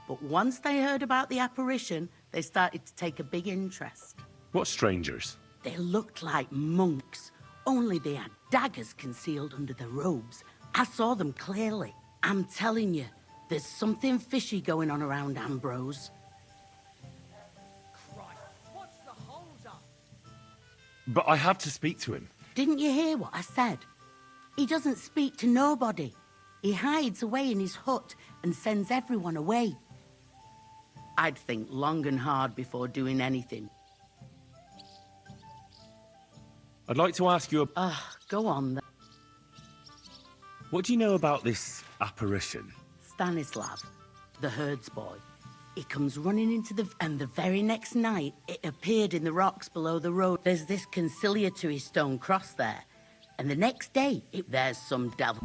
but once they heard about the apparition, they started to take a big interest. What strangers? They looked like monks, only they had daggers concealed under their robes. I saw them clearly. I'm telling you, there's something fishy going on around Ambrose. But I have to speak to him. Didn't you hear what I said? He doesn't speak to nobody. He hides away in his hut and sends everyone away. I'd think long and hard before doing anything. I'd like to ask you go on then. What do you know about this apparition? Stanislav, the herds boy. He comes running into and the very next night, it appeared in the rocks below the road. There's this conciliatory stone cross there. And the next day, there's some devil.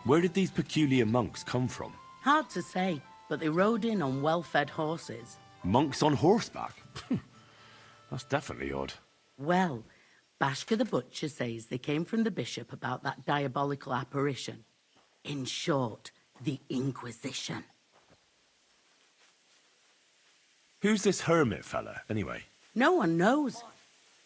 Where did these peculiar monks come from? Hard to say, but they rode in on well-fed horses. Monks on horseback? That's definitely odd. Well, Bashka the Butcher says they came from the bishop about that diabolical apparition. In short, the Inquisition. Who's this hermit fella, anyway? No one knows.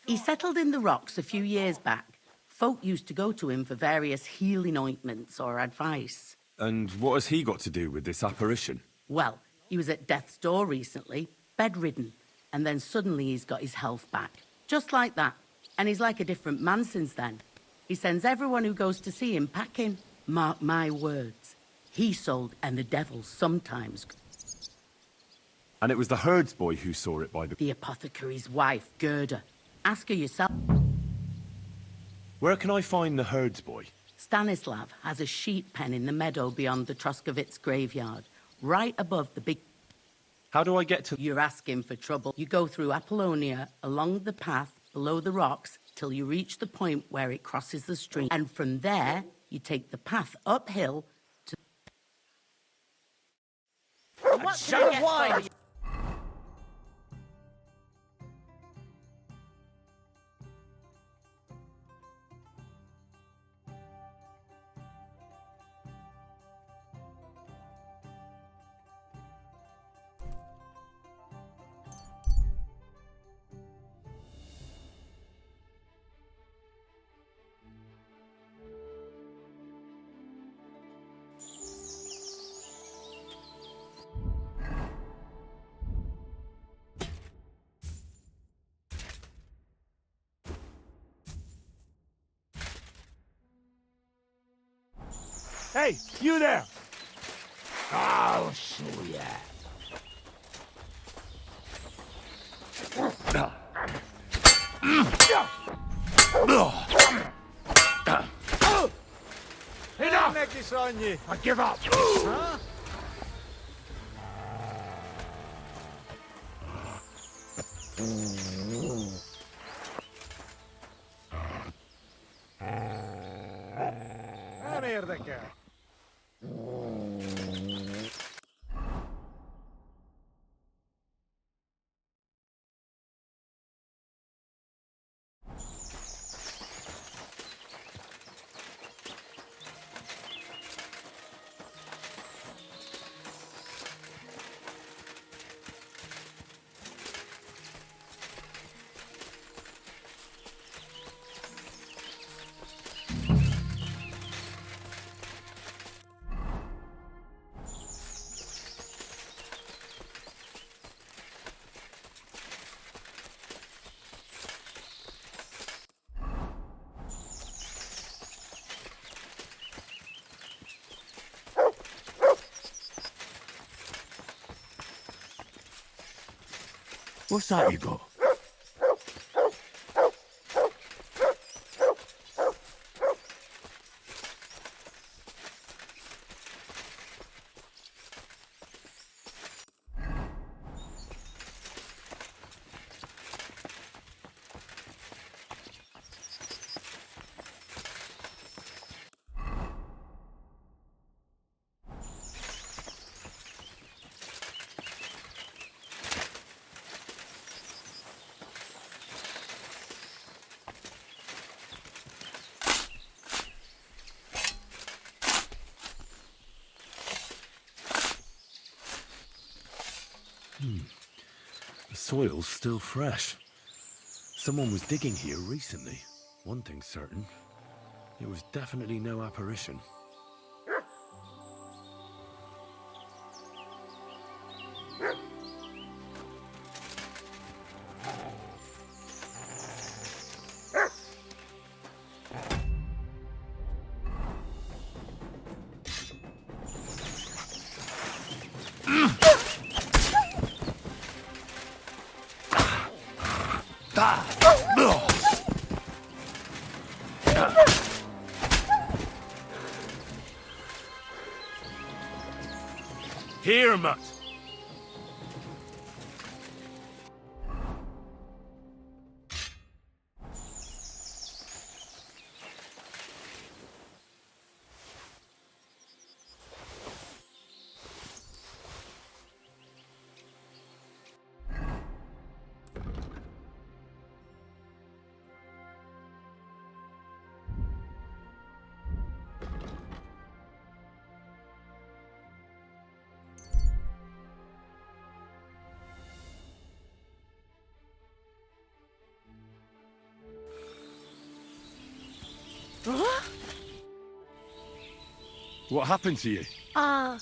He settled in the rocks a few years back. Folk used to go to him for various healing ointments or advice. And what has he got to do with this apparition? Well, he was at death's door recently, bedridden, and then suddenly he's got his health back. Just like that. And he's like a different man since then. He sends everyone who goes to see him packing. Mark my words. He sold, and the devil sometimes... And it was the herds boy who saw it by the apothecary's wife, Gerda. Ask her yourself. Where can I find the herds boy? Stanislav has a sheep pen in the meadow beyond the Troskovitz graveyard, right above the big... How do I get to... You're asking for trouble. You go through Apollonia, along the path, below the rocks, till you reach the point where it crosses the stream. And from there, you take the path uphill to... What shut of wine! Hey, you there! I'll show ya. Enough! I give up. What's that you got? The soil's still fresh. Someone was digging here recently. One thing's certain. It was definitely no apparition. Here, Mutt. What happened to you? A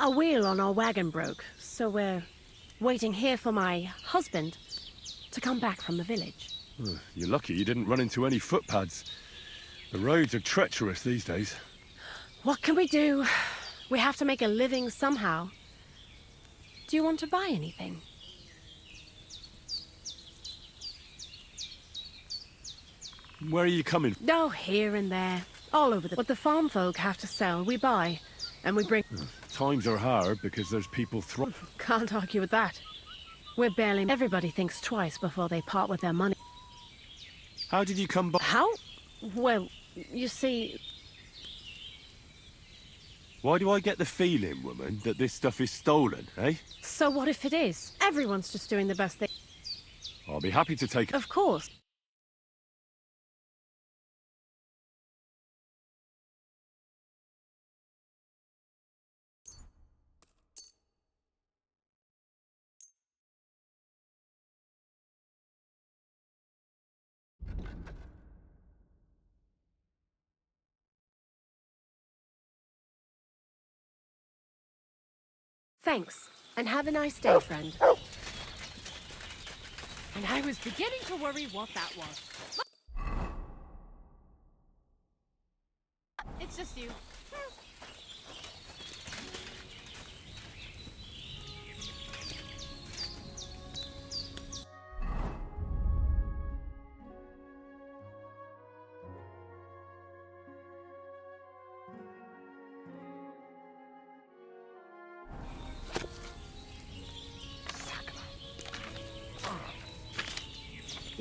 wheel on our wagon broke, so we're waiting here for my husband to come back from the village. You're lucky you didn't run into any footpads. The roads are treacherous these days. What can we do? We have to make a living somehow. Do you want to buy anything? Where are you coming? Oh, here and there. All over what the farm folk have to sell, we buy. And we bring... Times are hard because there's people Can't argue with that. We're barely... Everybody thinks twice before they part with their money. How did you come by? How? Well, you see... Why do I get the feeling, woman, that this stuff is stolen, eh? So what if it is? Everyone's just doing the best they... I'll be happy to take... Of course. Thanks, and have a nice day, friend. And I was beginning to worry what that was. It's just you.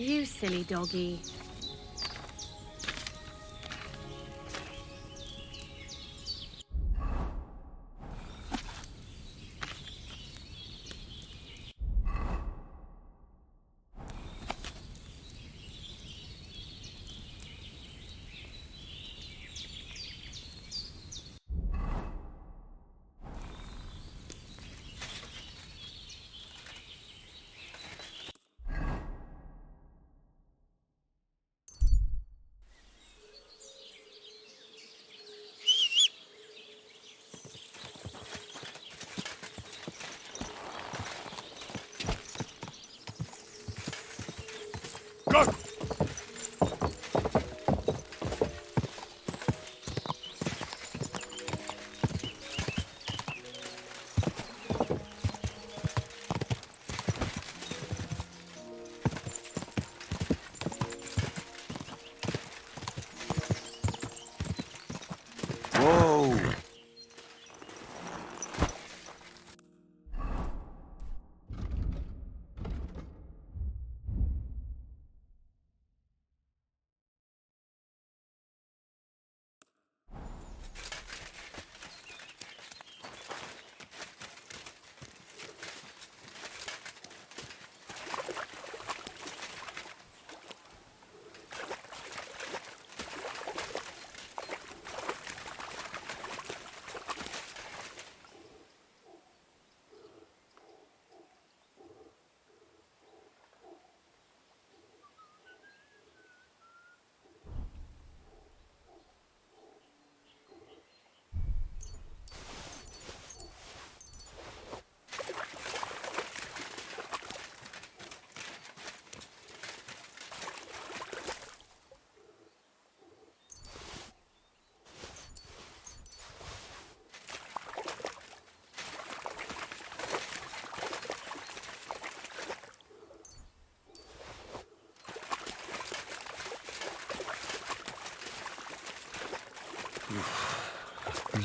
You silly doggy. Whoa!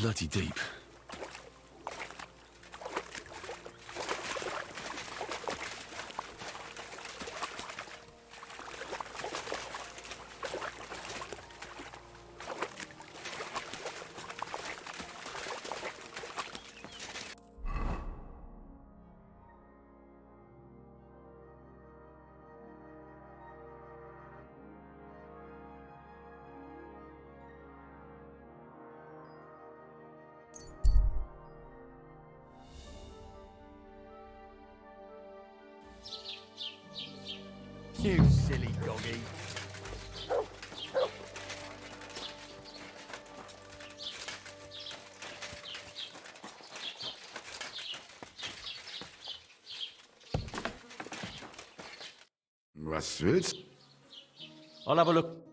Bloody deep. You silly doggy. Was willst? I'll have a look.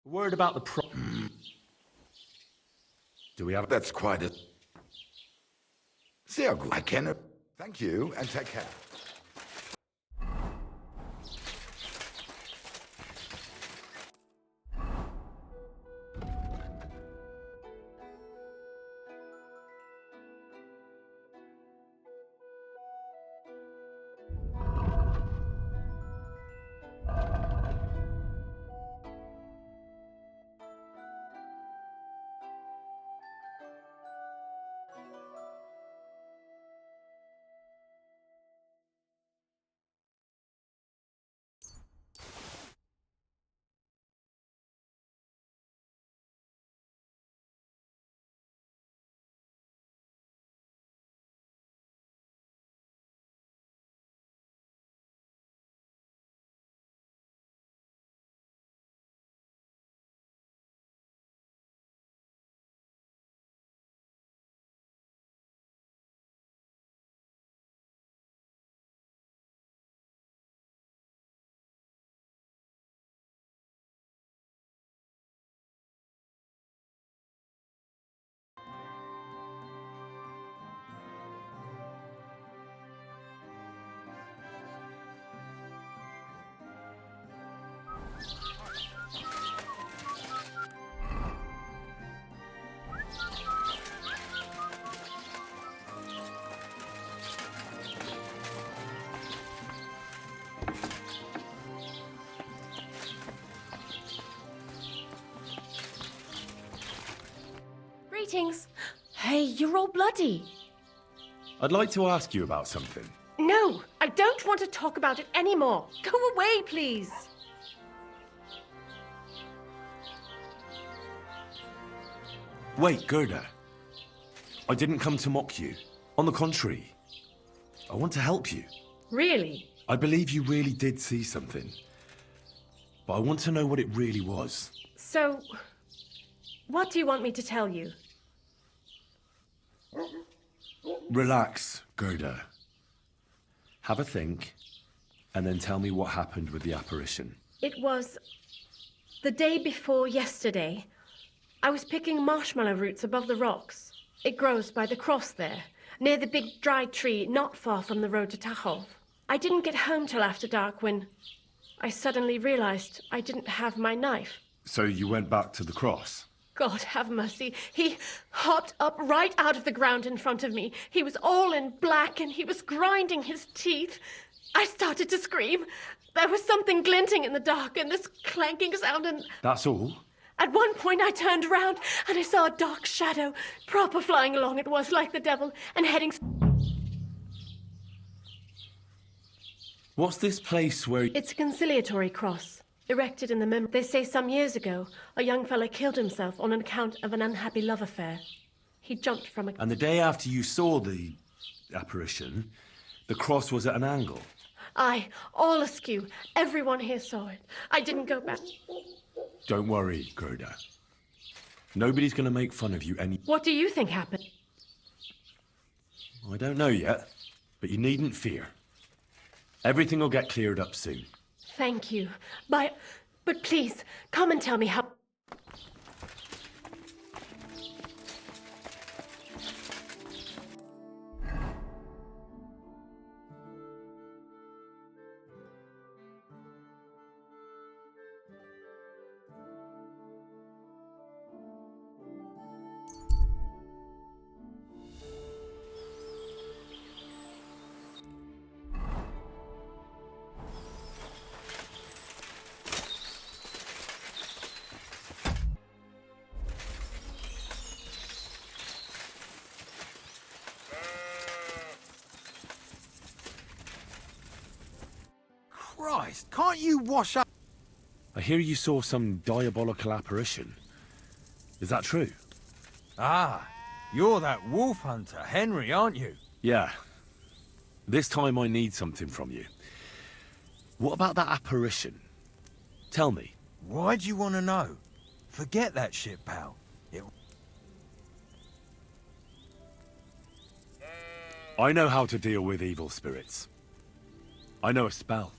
Word about the Do we have... That's quite a... Sehr gut. I can... Thank you, and take care. Greetings. Hey, you're all bloody. I'd like to ask you about something. No, I don't want to talk about it anymore. Go away, please. Wait, Gerda. I didn't come to mock you. On the contrary, I want to help you. Really? I believe you really did see something. But I want to know what it really was. So, what do you want me to tell you? Relax, Gerda. Have a think, and then tell me what happened with the apparition. It was the day before yesterday. I was picking marshmallow roots above the rocks. It grows by the cross there, near the big dry tree not far from the road to Tachov. I didn't get home till after dark when I suddenly realized I didn't have my knife. So you went back to the cross? God have mercy. He hopped up right out of the ground in front of me. He was all in black and he was grinding his teeth. I started to scream. There was something glinting in the dark and this clanking sound and... That's all? At one point I turned around and I saw a dark shadow, proper flying along it was, like the devil, and heading... What's this place where... It's a conciliatory cross, erected in the memory. They say some years ago, a young fellow killed himself on account of an unhappy love affair. He jumped from a... And the day after you saw the apparition, the cross was at an angle. Aye, all askew. Everyone here saw it. I didn't go back. Don't worry, Gerda. Nobody's going to make fun of you any... What do you think happened? I don't know yet, but you needn't fear. Everything will get cleared up soon. Thank you. But please, come and tell me how... Christ, can't you wash up? I hear you saw some diabolical apparition. Is that true? Ah, you're that wolf hunter, Henry, aren't you? Yeah. This time I need something from you. What about that apparition? Tell me. Why do you want to know? Forget that shit, pal. I know how to deal with evil spirits. I know a spell.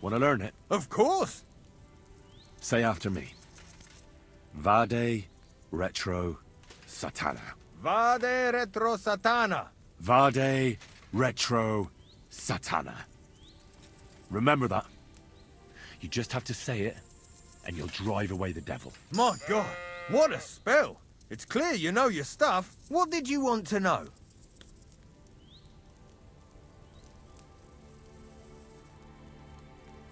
Want to learn it? Of course! Say after me. Vade retro satana. Vade retro satana. Vade retro satana. Remember that. You just have to say it, and you'll drive away the devil. My God, what a spell! It's clear you know your stuff. What did you want to know?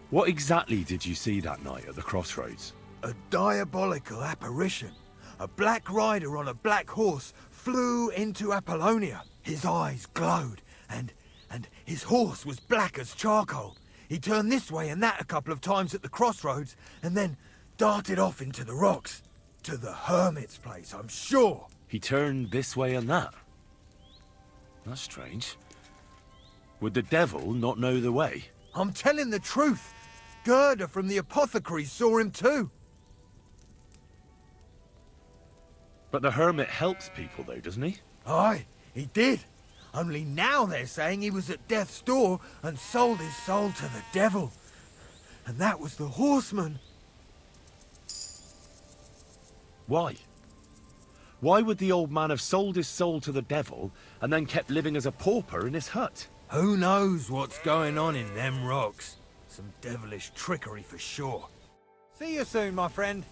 What exactly did you see that night at the crossroads? A diabolical apparition. A black rider on a black horse flew into Apollonia. His eyes glowed, and his horse was black as charcoal. He turned this way and that a couple of times at the crossroads, and then darted off into the rocks. To the hermit's place, I'm sure. He turned this way and that? That's strange. Would the devil not know the way? I'm telling the truth. Gerda from the apothecary saw him too. But the hermit helps people though, doesn't he? Aye, he did. Only now they're saying he was at death's door and sold his soul to the devil. And that was the horseman. Why? Why would the old man have sold his soul to the devil and then kept living as a pauper in his hut? Who knows what's going on in them rocks? Some devilish trickery for sure. See you soon, my friend.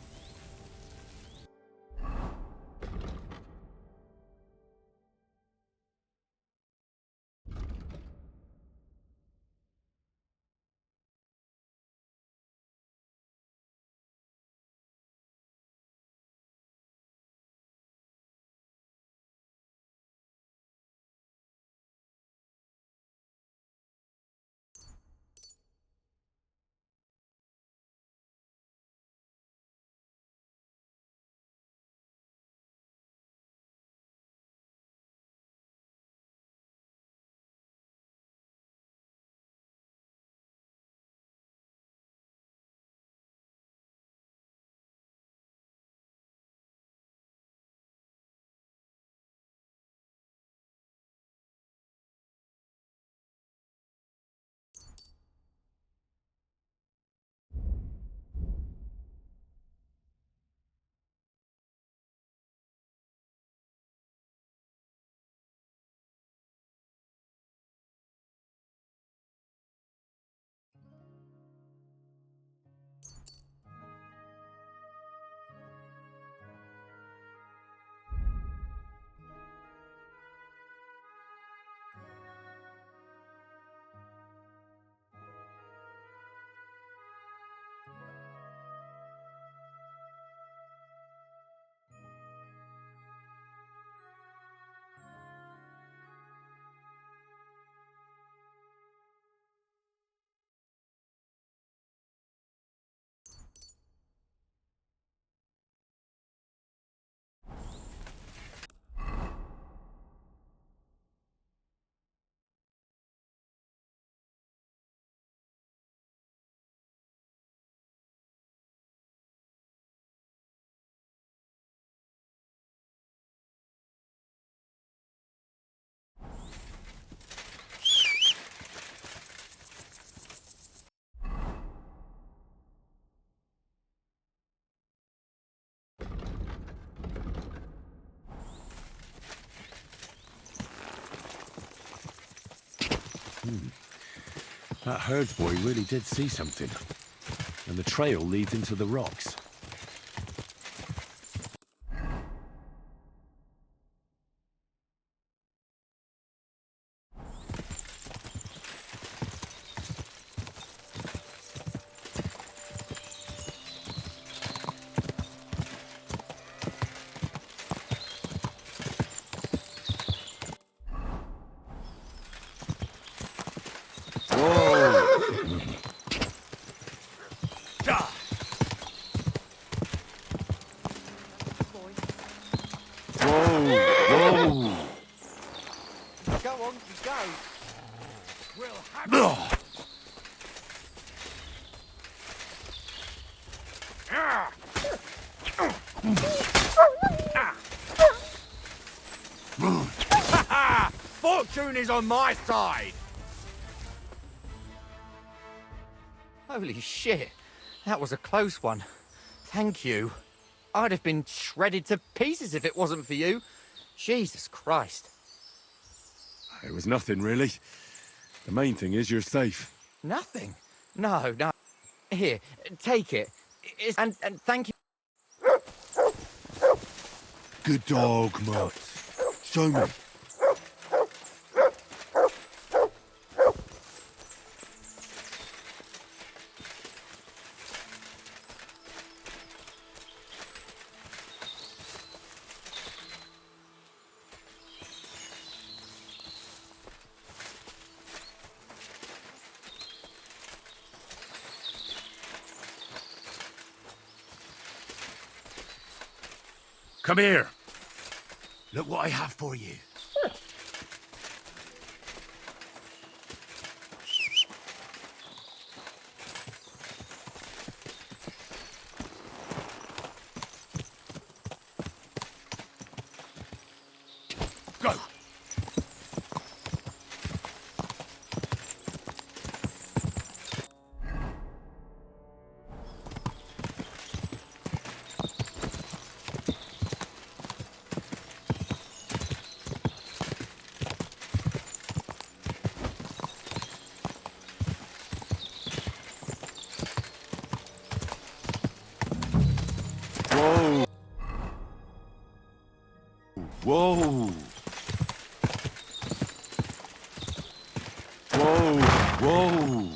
That herds boy really did see something. And the trail leads into the rocks. Fortune is on my side! Holy shit, that was a close one. Thank you. I'd have been shredded to pieces if it wasn't for you. Jesus Christ. It was nothing, really. The main thing is you're safe. Nothing? No, no. Here, take it. And thank you. Good dog, Mutt. Show me. Come here. Look what I have for you. Go. Whoa! Whoa! Whoa!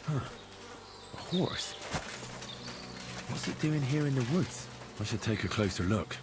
Huh. A horse? What's it doing here in the woods? I should take a closer look.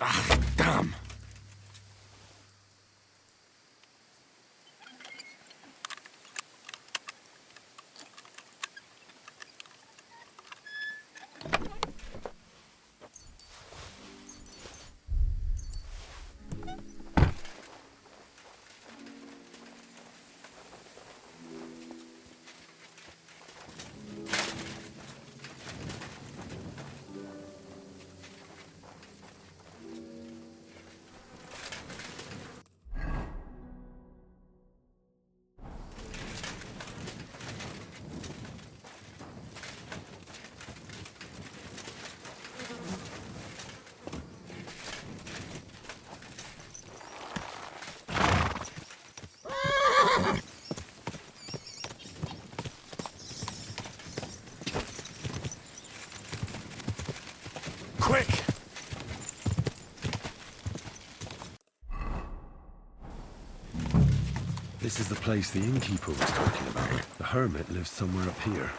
Ah, damn! Quick! This is the place the innkeeper was talking about. The hermit lives somewhere up here.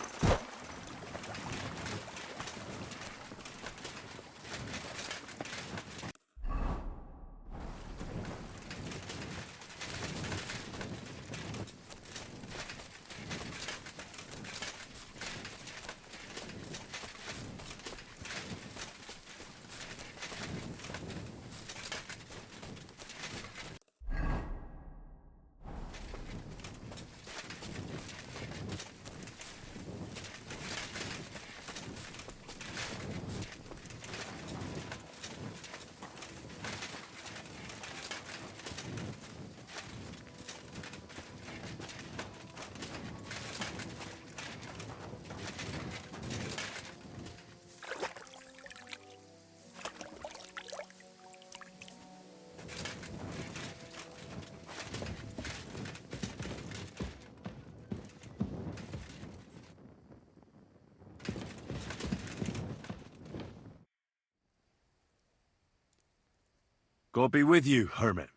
God be with you, hermit.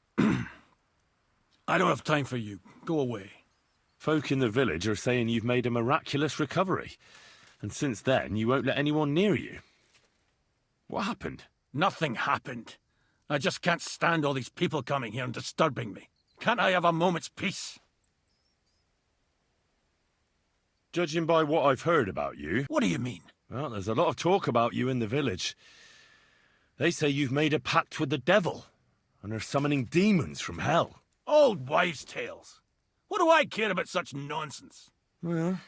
I don't have time for you. Go away. Folk in the village are saying you've made a miraculous recovery. And since then, you won't let anyone near you. What happened? Nothing happened. I just can't stand all these people coming here and disturbing me. Can't I have a moment's peace? Judging by what I've heard about you... What do you mean? Well, there's a lot of talk about you in the village. They say you've made a pact with the devil, and are summoning demons from hell. Old wives' tales. What do I care about such nonsense? Well,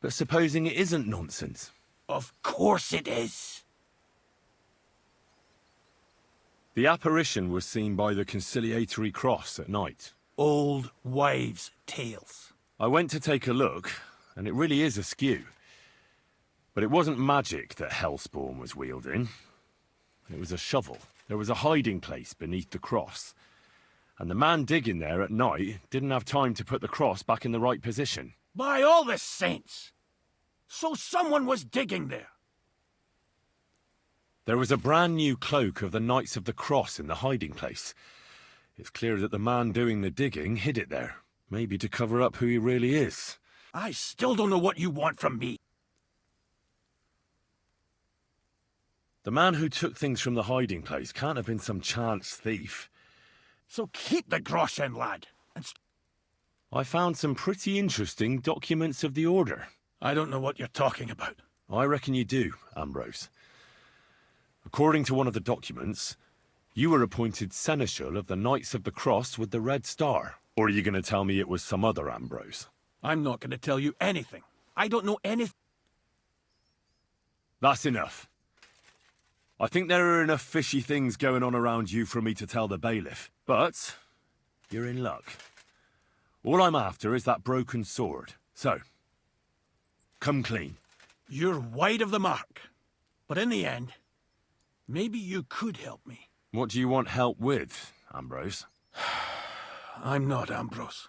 but supposing it isn't nonsense. Of course it is. The apparition was seen by the conciliatory cross at night. Old wives' tales. I went to take a look, and it really is askew. But it wasn't magic that Hellspawn was wielding. It was a shovel. There was a hiding place beneath the cross. And the man digging there at night didn't have time to put the cross back in the right position. By all the saints! So someone was digging there. There was a brand new cloak of the Knights of the Cross in the hiding place. It's clear that the man doing the digging hid it there. Maybe to cover up who he really is. I still don't know what you want from me. The man who took things from the hiding place can't have been some chance thief. So keep the groschen, lad. I found some pretty interesting documents of the Order. I don't know what you're talking about. I reckon you do, Ambrose. According to one of the documents, you were appointed Seneschal of the Knights of the Cross with the Red Star. Or are you going to tell me it was some other Ambrose? I'm not going to tell you anything. I don't know anything. That's enough. I think there are enough fishy things going on around you for me to tell the bailiff. But you're in luck. All I'm after is that broken sword. So, come clean. You're wide of the mark. But in the end, maybe you could help me. What do you want help with, Ambrose? I'm not Ambrose.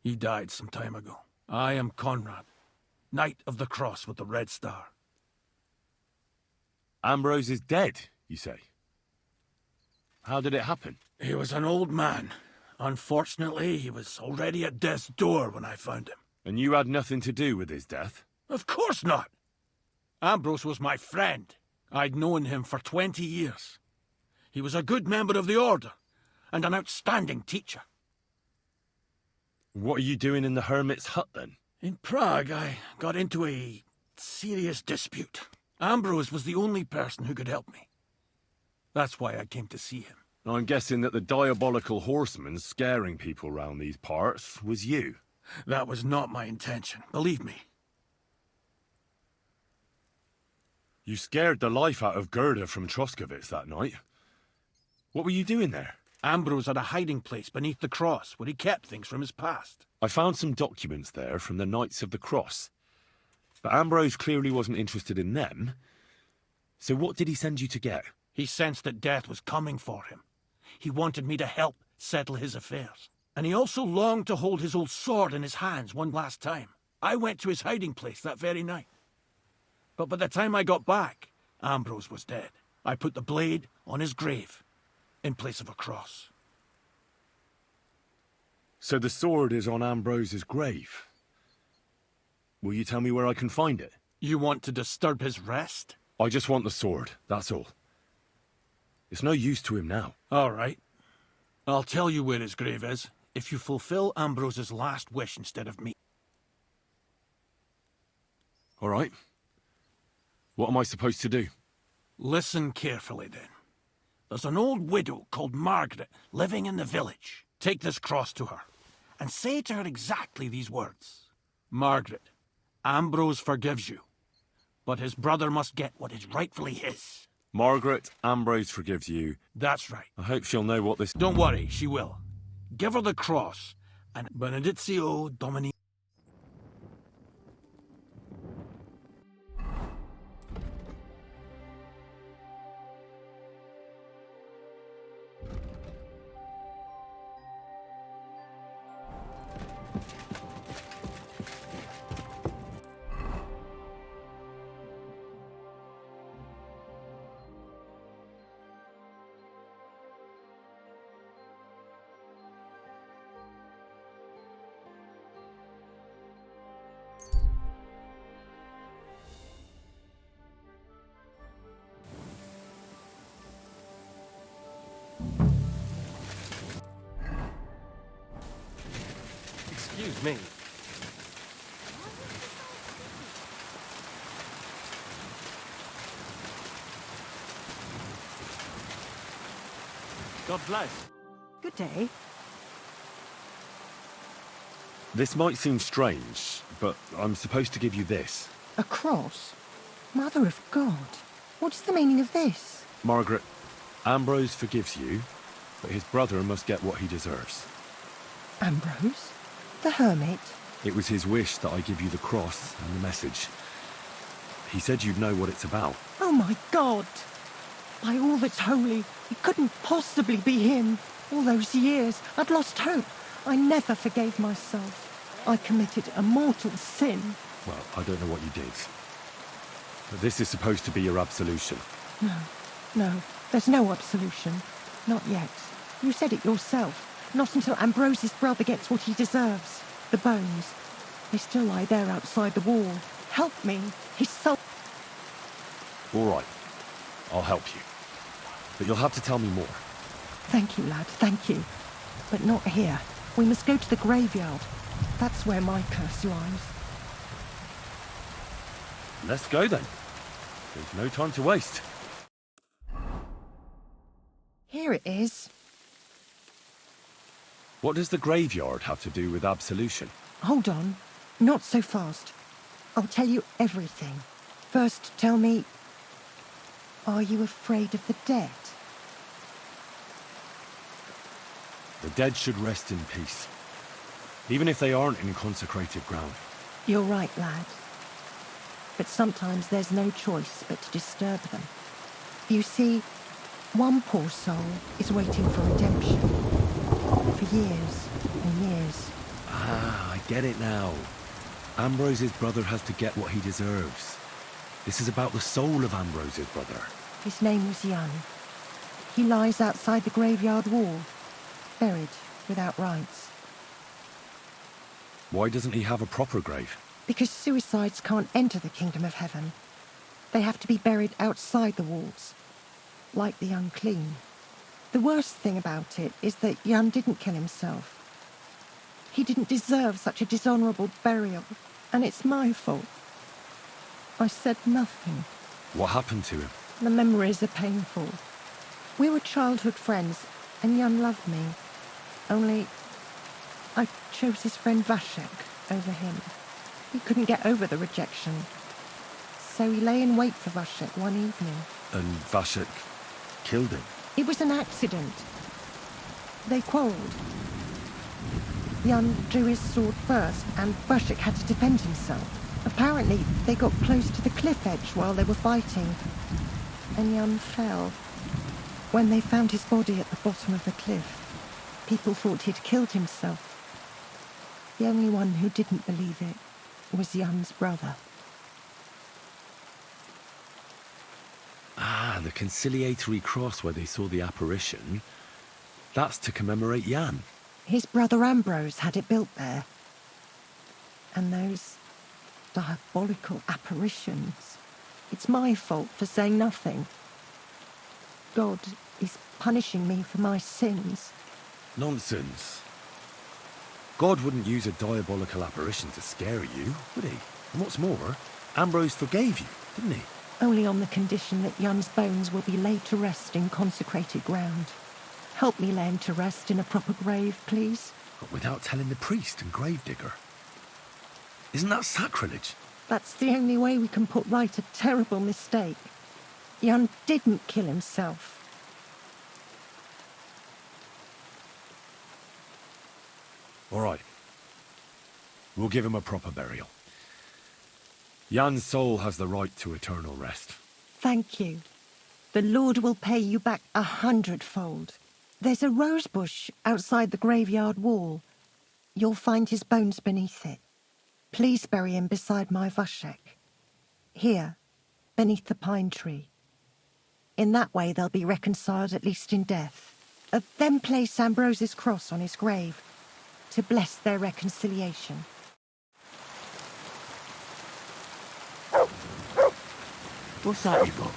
He died some time ago. I am Conrad, Knight of the Cross with the Red Star. Ambrose is dead, you say? How did it happen? He was an old man. Unfortunately, he was already at death's door when I found him. And you had nothing to do with his death? Of course not. Ambrose was my friend. I'd known him for 20 years. He was a good member of the Order, and an outstanding teacher. What are you doing in the hermit's hut, then? In Prague, I got into a serious dispute. Ambrose was the only person who could help me. That's why I came to see him. I'm guessing that the diabolical horseman scaring people round these parts was you. That was not my intention, believe me. You scared the life out of Gerda from Troskovitz that night. What were you doing there? Ambrose had a hiding place beneath the cross where he kept things from his past. I found some documents there from the Knights of the Cross. But Ambrose clearly wasn't interested in them. So what did he send you to get? He sensed that death was coming for him. He wanted me to help settle his affairs. And he also longed to hold his old sword in his hands one last time. I went to his hiding place that very night. But by the time I got back, Ambrose was dead. I put the blade on his grave, in place of a cross. So the sword is on Ambrose's grave? Will you tell me where I can find it? You want to disturb his rest? I just want the sword, that's all. It's no use to him now. All right. I'll tell you where his grave is, if you fulfill Ambrose's last wish instead of me. All right. What am I supposed to do? Listen carefully, then. There's an old widow called Margaret living in the village. Take this cross to her, and say to her exactly these words. Margaret, Ambrose forgives you, but his brother must get what is rightfully his. Margaret, Ambrose forgives you. That's right. I hope she'll know what this... Don't worry, she will. Give her the cross, and Benedictio Domini... Excuse me. God bless. Good day. This might seem strange, but I'm supposed to give you this. A cross? Mother of God. What's the meaning of this? Margaret, Ambrose forgives you, but his brother must get what he deserves. Ambrose? The hermit? It was his wish that I give you the cross and the message. He said you'd know what it's about. Oh my God! By all that's holy, it couldn't possibly be him. All those years, I'd lost hope. I never forgave myself. I committed a mortal sin. Well, I don't know what you did. But this is supposed to be your absolution. No, there's no absolution. Not yet. You said it yourself. Not until Ambrose's brother gets what he deserves. The bones. They still lie there outside the wall. Help me. His soul... All right. I'll help you. But you'll have to tell me more. Thank you, lad, thank you. But not here. We must go to the graveyard. That's where my curse lies. Let's go then. There's no time to waste. Here it is. What does the graveyard have to do with absolution? Hold on. Not so fast. I'll tell you everything. First, tell me... Are you afraid of the dead? The dead should rest in peace. Even if they aren't in consecrated ground. You're right, lad. But sometimes there's no choice but to disturb them. You see, one poor soul is waiting for redemption. For years and years. Ah, I get it now. Ambrose's brother has to get what he deserves. This is about the soul of Ambrose's brother. His name was Jan. He lies outside the graveyard wall, buried without rites. Why doesn't he have a proper grave? Because suicides can't enter the kingdom of heaven. They have to be buried outside the walls, like the unclean. The worst thing about it is that Jan didn't kill himself. He didn't deserve such a dishonourable burial, and it's my fault. I said nothing. What happened to him? The memories are painful. We were childhood friends, and Jan loved me. Only, I chose his friend Vashek over him. He couldn't get over the rejection. So he lay in wait for Vashek one evening. And Vashek killed him? It was an accident. They quarrelled. Jan drew his sword first, and Vashek had to defend himself. Apparently, they got close to the cliff edge while they were fighting, and Jan fell. When they found his body at the bottom of the cliff, people thought he'd killed himself. The only one who didn't believe it was Jan's brother. Ah, the conciliatory cross where they saw the apparition. That's to commemorate Jan. His brother Ambrose had it built there. And those diabolical apparitions. It's my fault for saying nothing. God is punishing me for my sins. Nonsense. God wouldn't use a diabolical apparition to scare you, would he? And what's more, Ambrose forgave you, didn't he? Only on the condition that Jan's bones will be laid to rest in consecrated ground. Help me lay him to rest in a proper grave, please. But without telling the priest and gravedigger. Isn't that sacrilege? That's the only way we can put right a terrible mistake. Jan didn't kill himself. All right. We'll give him a proper burial. Jan's soul has the right to eternal rest. Thank you. The Lord will pay you back 100-fold. There's a rose bush outside the graveyard wall. You'll find his bones beneath it. Please bury him beside my Vashek. Here, beneath the pine tree. In that way they'll be reconciled, at least in death. Then place Ambrose's cross on his grave to bless their reconciliation. What's that you got?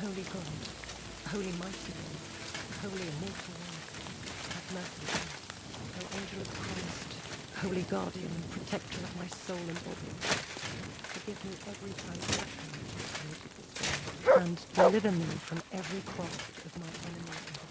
Holy God, holy mighty one, holy immortal one, have mercy on us. O angel of Christ, holy guardian and protector of my soul and body, forgive me every transgression which is committed this day, and deliver me from every craft of my enemy and of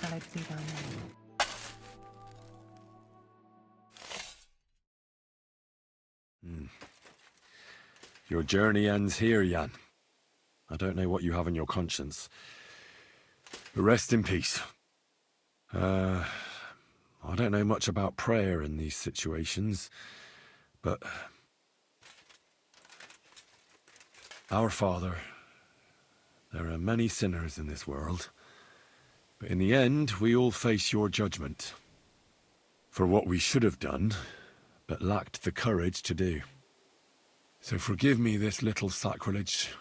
hallowed be thy name. Your journey ends here, Jan. I don't know what you have on your conscience. But rest in peace. I don't know much about prayer in these situations, but... Our Father, there are many sinners in this world, but in the end, we all face your judgment for what we should have done, but lacked the courage to do. So forgive me this little sacrilege.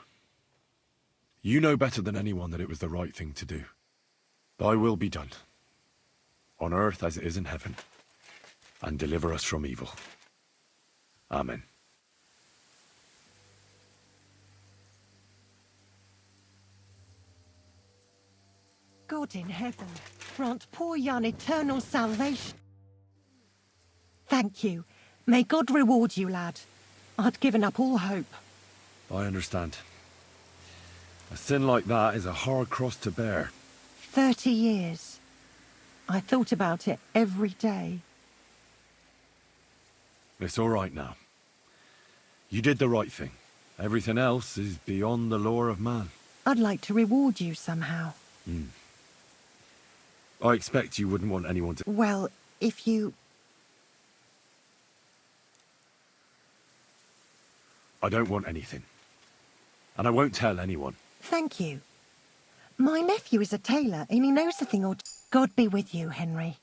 You know better than anyone that it was the right thing to do. Thy will be done, on earth as it is in heaven, and deliver us from evil. Amen. God in heaven, grant poor Jan eternal salvation. Thank you. May God reward you, lad. I'd given up all hope. I understand. A sin like that is a hard cross to bear. 30 years. I thought about it every day. It's all right now. You did the right thing. Everything else is beyond the law of man. I'd like to reward you somehow. I expect you wouldn't want anyone to... Well, if you... I don't want anything. And I won't tell anyone. Thank you. My nephew is a tailor, and he knows a thing or two. God be with you, Henry.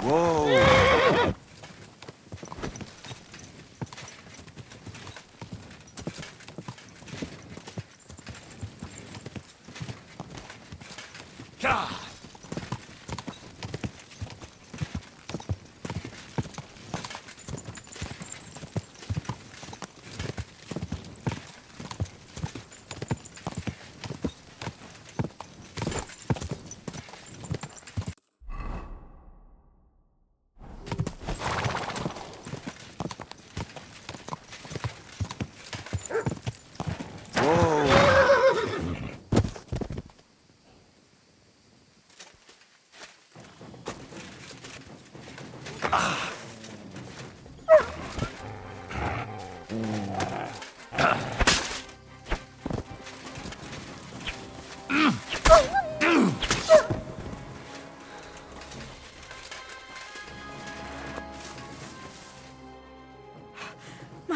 Whoa!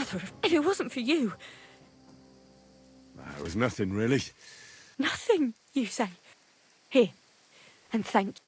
Brother, if it wasn't for you, It was nothing, really. nothing, you say. Here, and thank you.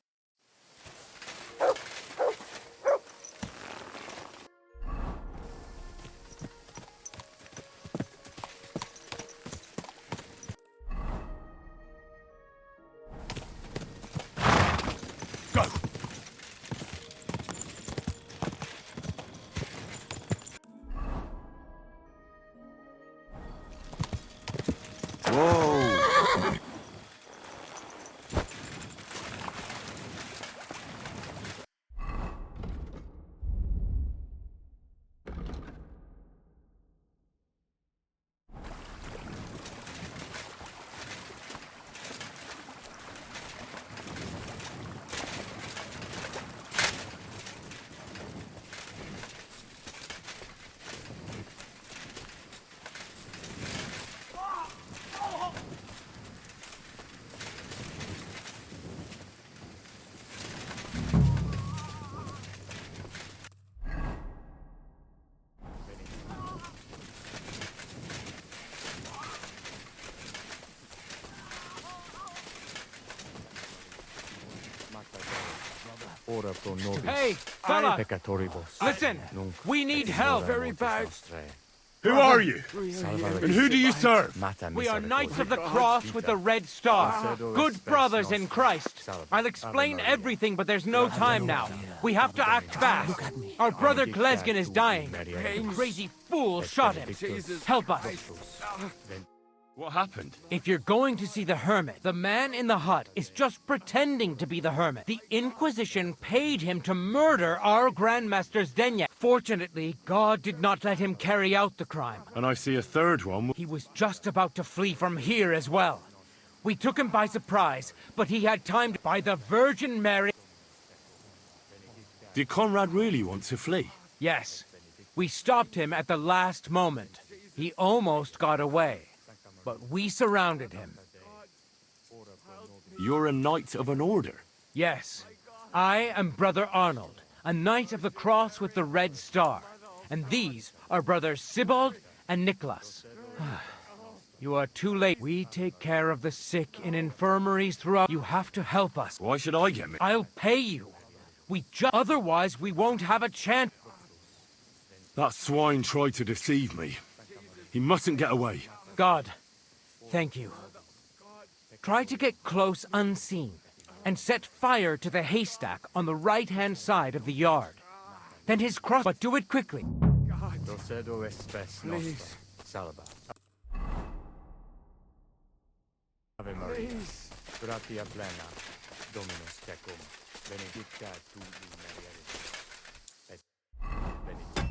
Hey, fella! Listen, we need help. Very bad. Who are you? And who do you serve? We are Knights of the Cross with the Red Star. Good brothers in Christ. I'll explain everything, but there's no time now. We have to act fast. Our brother Glesgan is dying. The crazy fool shot him. Help us. What happened? If you're going to see the hermit, the man in the hut is just pretending to be the hermit. The Inquisition paid him to murder our Grandmaster Zdenek. Fortunately, God did not let him carry out the crime. And I see a third one. He was just about to flee from here as well. We took him by surprise, but he had time by the Virgin Mary. Did Conrad really want to flee? Yes. We stopped him at the last moment. He almost got away. But we surrounded him. You're a knight of an order? Yes. I am Brother Arnold, a Knight of the Cross with the Red Star. And these are Brothers Sibald and Nicholas. You are too late. We take care of the sick in infirmaries throughout. You have to help us. Why should I get me? I'll pay you. Otherwise, we won't have a chance. That swine tried to deceive me. He mustn't get away. God, thank you. Try to get close unseen and set fire to the haystack on the right-hand side of the yard. Then his cross, but do it quickly. Please. Salva. Ave Maria. Gratia plena, Dominus tecum, benedicta tu in mulieribus, et benedicta.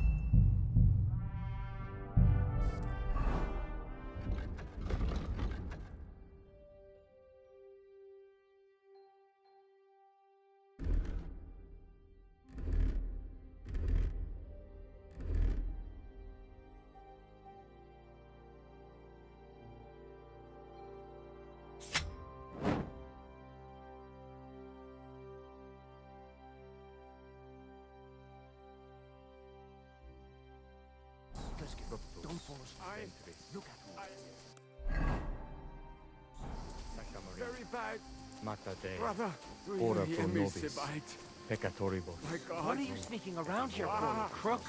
Don't fall asleep. Look at me. Very bad. Mata Dei, Brother, do you ora hear pro me, nobis, Sibite? peccatoribus. My God. What are you sneaking around here for, you crook?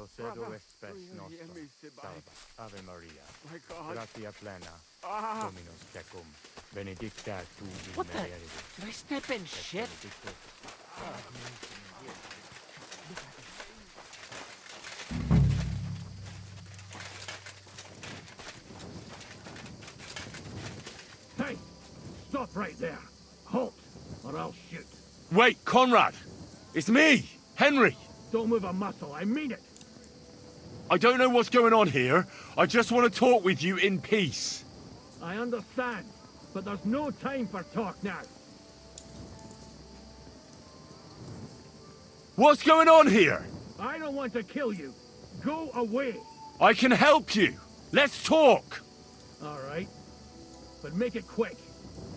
Procedo espes nostra. Salva. Ave Maria. My God. Gratia plena. Ah. Dominus tecum. Benedicta tu in What the? mulieribus. Did I step in shit? Hey! Stop right there! Halt, or I'll shoot. Wait, Conrad! It's me, Henry! Don't move a muscle, I mean it! I don't know what's going on here. I just want to talk with you in peace. I understand, but there's no time for talk now. What's going on here? I don't want to kill you. Go away. I can help you. Let's talk. All right. But make it quick.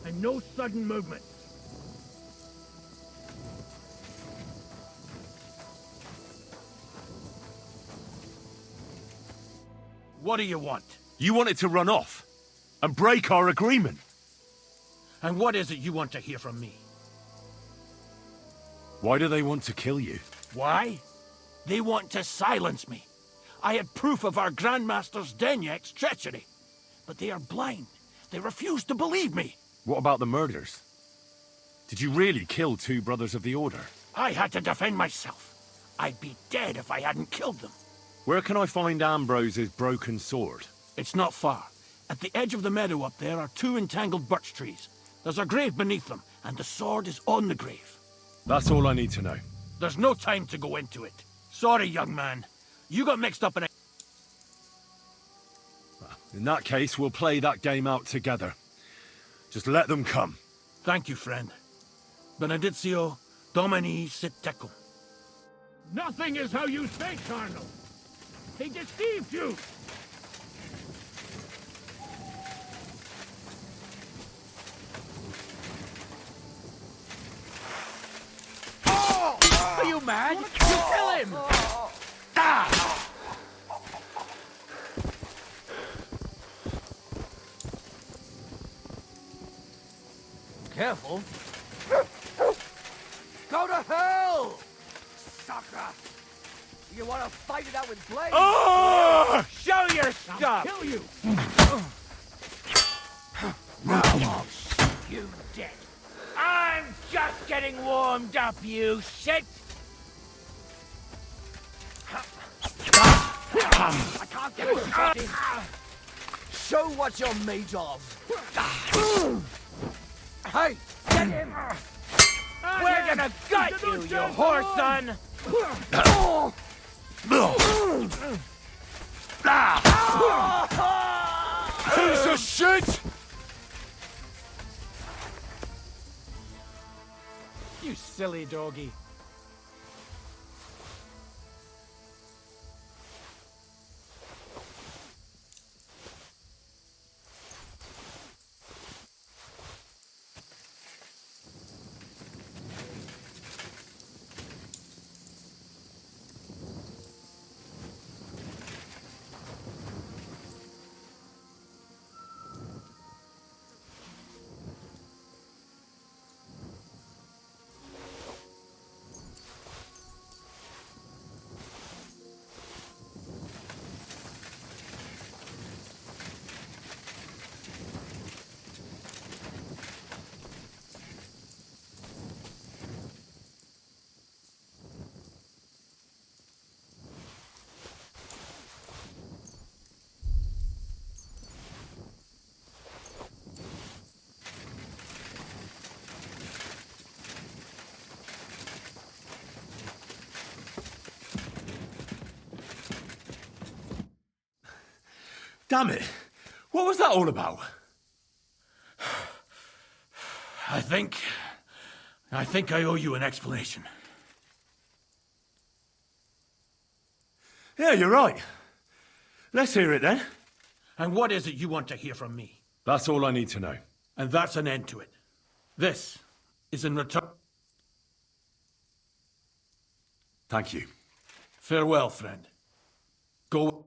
And no sudden movement. What do you want? You wanted to run off and break our agreement. And what is it you want to hear from me? Why do they want to kill you? Why? They want to silence me. I had proof of our Grandmaster's Denyek's treachery. But they are blind. They refuse to believe me. What about the murders? Did you really kill 2 brothers of the Order? I had to defend myself. I'd be dead if I hadn't killed them. Where can I find Ambrose's broken sword? It's not far. At the edge of the meadow up there are 2 entangled birch trees. There's a grave beneath them, and the sword is on the grave. That's all I need to know. There's no time to go into it. Sorry, young man. You got mixed up in a... In that case, we'll play that game out together. Just let them come. Thank you, friend. Benedictio Domini sit tecum. Nothing is how you say, Cardinal. He deceived you. Are you mad? You kill him! Ah! Careful. Go to hell! Sucker! You want to fight it out with blades? Oh! Show your stuff! I'll kill you! Now I'll shoot you dead. I'm just getting warmed up, you shit! I can't get a shot in. Show what you're made of. Hey, get him! We're gonna gut you, you whore son! Piece of shit! You silly doggy. Damn it! What was that all about? I think I owe you an explanation. Yeah, you're right. Let's hear it then. And what is it you want to hear from me? That's all I need to know. And that's an end to it. This is in return. Thank you. Farewell, friend. Go.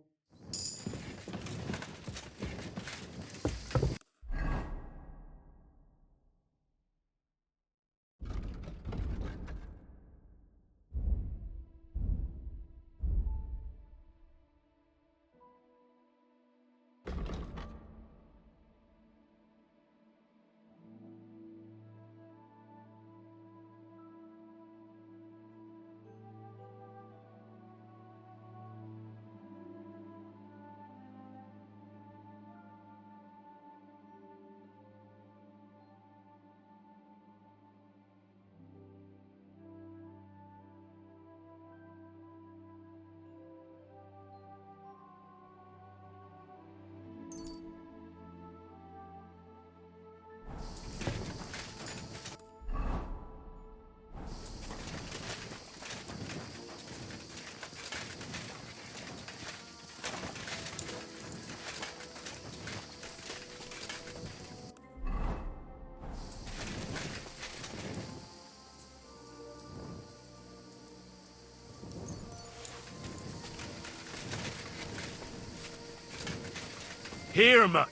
Here, Mutt.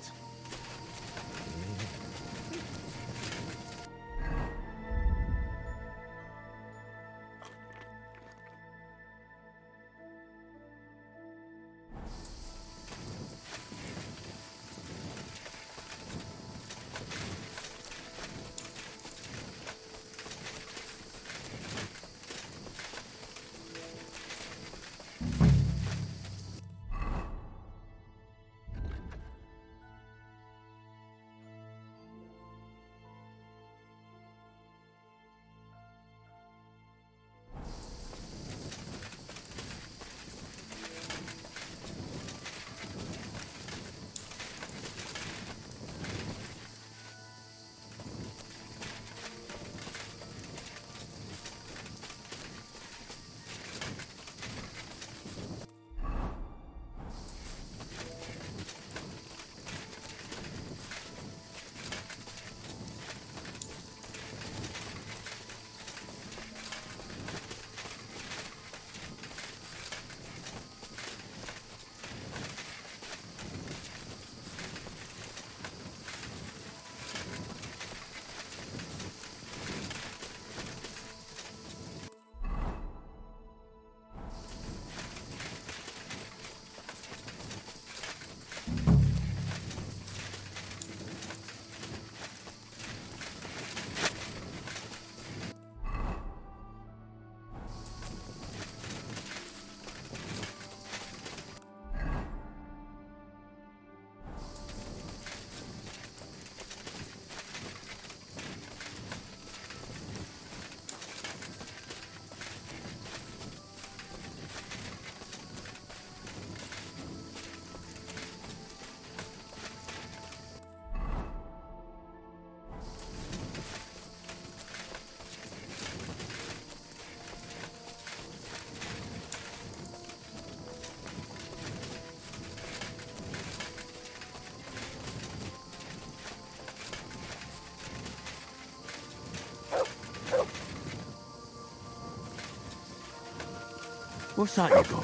What's that you got?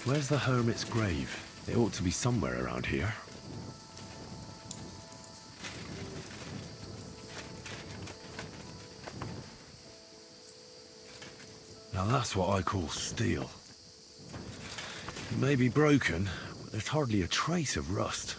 Where's the hermit's grave? It ought to be somewhere around here. Now that's what I call steel. It may be broken, but there's hardly a trace of rust.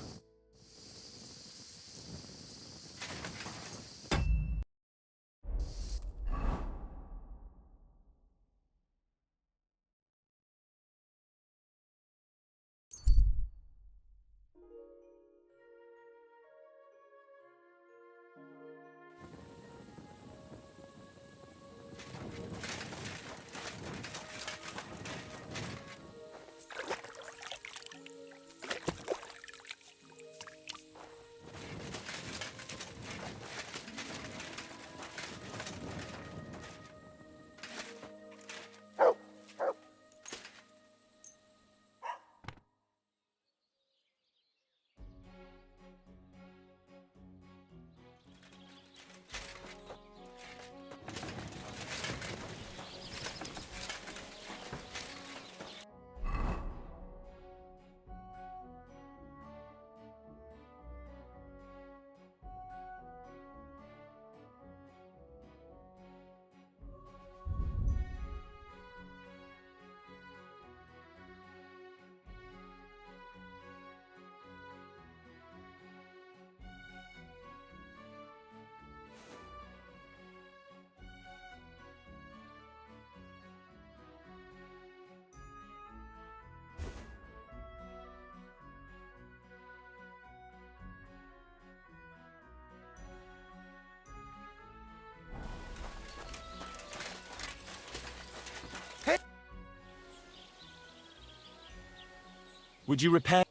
Would you repair?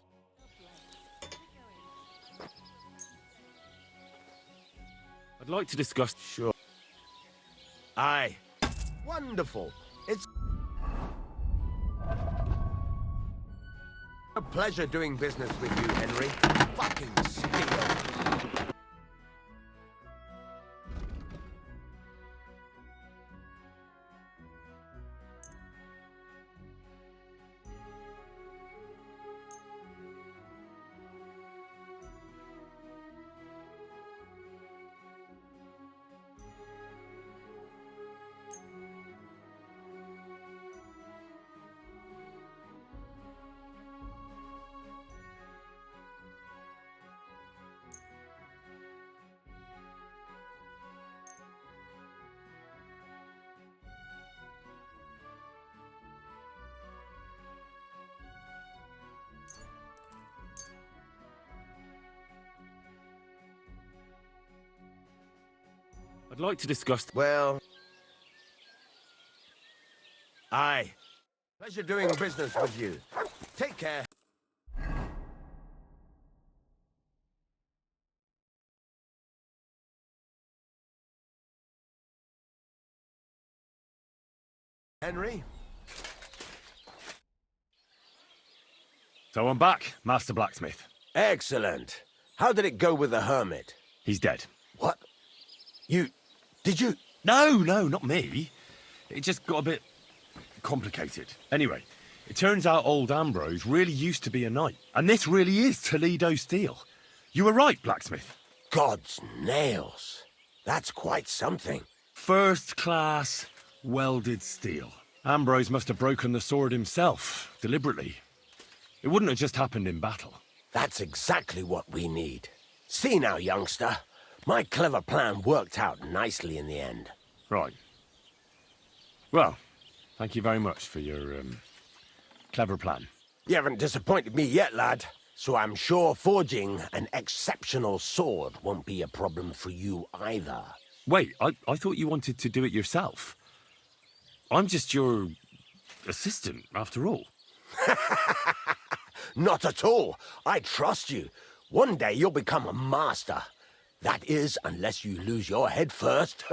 I'd like to discuss... Sure. Aye. Wonderful. It's a pleasure doing business with you, Henry. Fucking steel. like to discuss... Well... Aye. Pleasure doing business with you. Take care. Henry? So I'm back, Master Blacksmith. Excellent. How did it go with the hermit? He's dead. What? Did you... No, not me. It just got a bit complicated. Anyway, it turns out old Ambrose really used to be a knight. And this really is Toledo steel. You were right, Blacksmith. God's nails. That's quite something. First class welded steel. Ambrose must have broken the sword himself, deliberately. It wouldn't have just happened in battle. That's exactly what we need. See now, youngster. My clever plan worked out nicely in the end. Right. Well, thank you very much for your, clever plan. You haven't disappointed me yet, lad. So I'm sure forging an exceptional sword won't be a problem for you either. Wait, I thought you wanted to do it yourself. I'm just your assistant, after all. Not at all. I trust you. One day you'll become a master. That is, unless you lose your head first.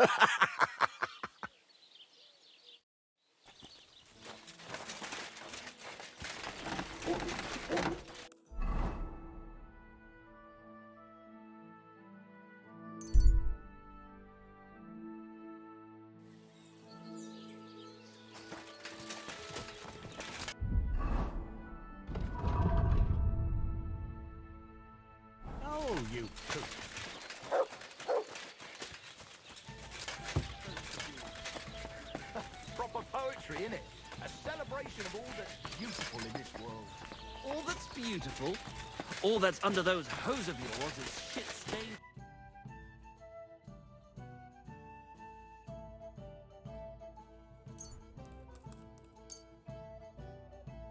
Oh, you coot. Proper poetry, innit? A celebration of all that's beautiful in this world. All that's beautiful, all that's under those hose of yours is shit-stained.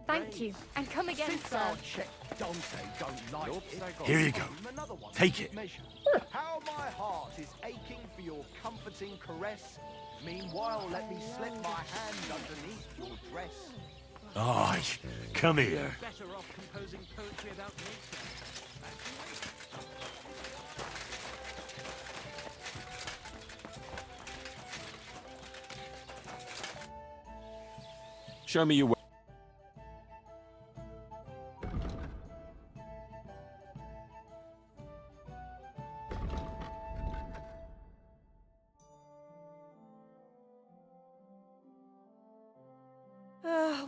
Thank you, and come again, Since sir. our check Dante don't like it, Here you go. another one Take it. measure. How my heart is aching for your comforting caress. Meanwhile, let me slip my hand underneath your dress. Aye, come here. Better off composing poetry about nature. Show me your way.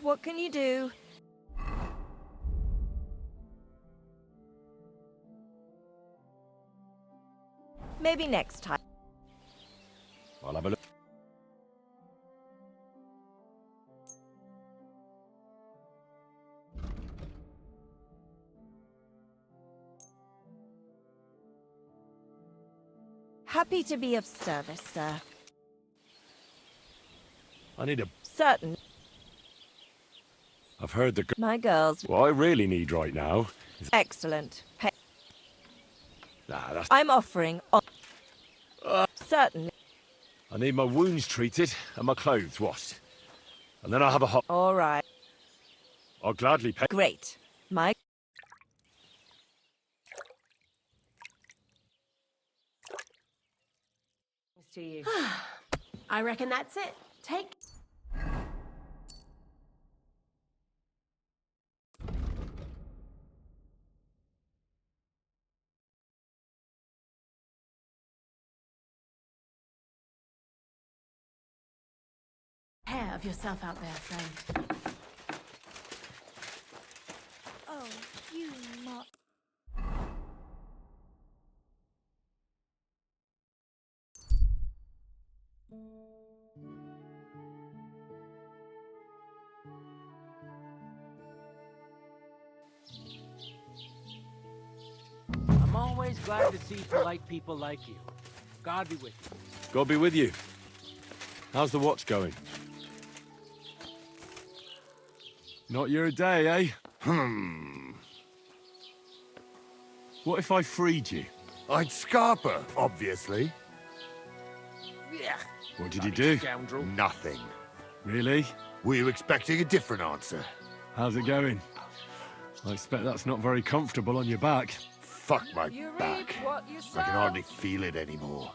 What can you do? Maybe next time. I'll have a look. Happy to be of service, sir. I need a... Certain. I've heard the... My girls. What I really need right now is... Excellent. Nah, that's... I'm offering on... Certainly. I need my wounds treated and my clothes washed. And then I'll have a hot... All right. I'll gladly pay... Great. My... To you. I reckon that's it. Take... care of yourself out there, friend. Oh, you not... I'm always glad to see polite people like you. God be with you. God be with you. How's the watch going? Not your day, eh? What if I freed you? I'd scarper, obviously. What did he do? Scoundrel. Nothing. Really? Were you expecting a different answer? How's it going? I expect that's not very comfortable on your back. Fuck my back. I can hardly feel it anymore.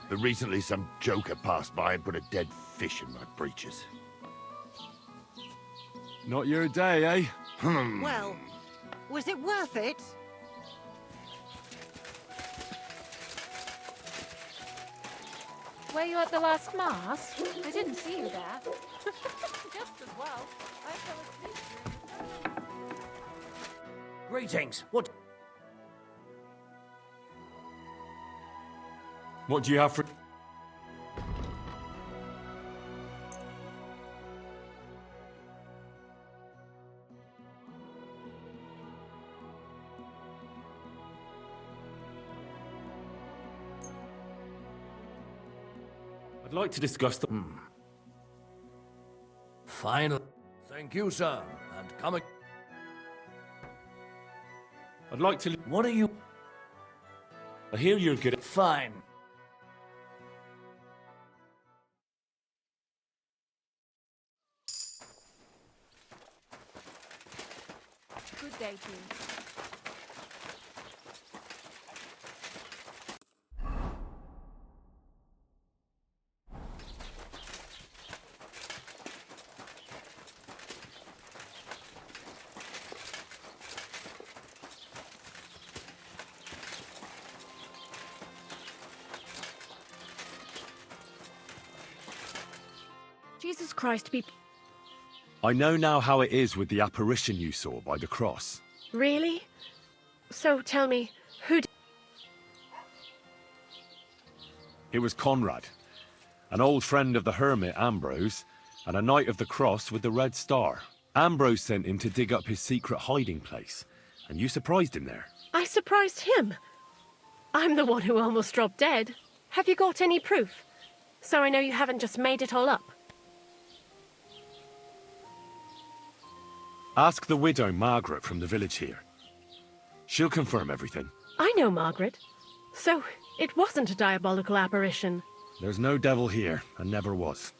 But recently some joker passed by and put a dead fish in my breeches. Not your day, eh? Well, was it worth it? Were you at the last mass? I didn't see you there. Just as well. I fell asleep during the sermon. Greetings. What What do you have for... I'd like to discuss the... Final. Thank you, sir. And come. I'd like to... What are you? I hear you're good at... Fine. Good day to you. Jesus Christ, be... I know now how it is with the apparition you saw by the cross. Really? So tell me, who d... It was Conrad, an old friend of the hermit Ambrose, and a knight of the cross with the red star. Ambrose sent him to dig up his secret hiding place, and you surprised him there. I surprised him. I'm the one who almost dropped dead. Have you got any proof? So I know you haven't just made it all up. Ask the widow Margaret from the village here. She'll confirm everything. I know Margaret. So it wasn't a diabolical apparition. There's no devil here, and never was.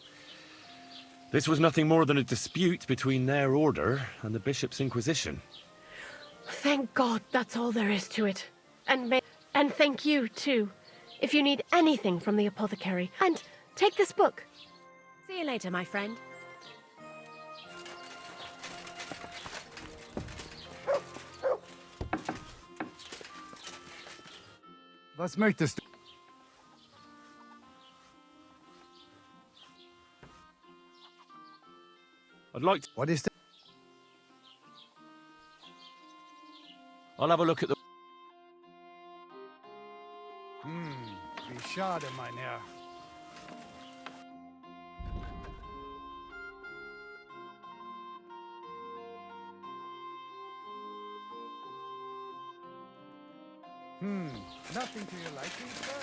This was nothing more than a dispute between their order and the bishop's inquisition. Thank God that's all there is to it. And thank you, too. If you need anything from the apothecary. And take this book. See you later, my friend. Was möchtest du? I'd like to... What is that? I'll have a look at the... Wie schade, mein Herr. Nothing to your liking, sir?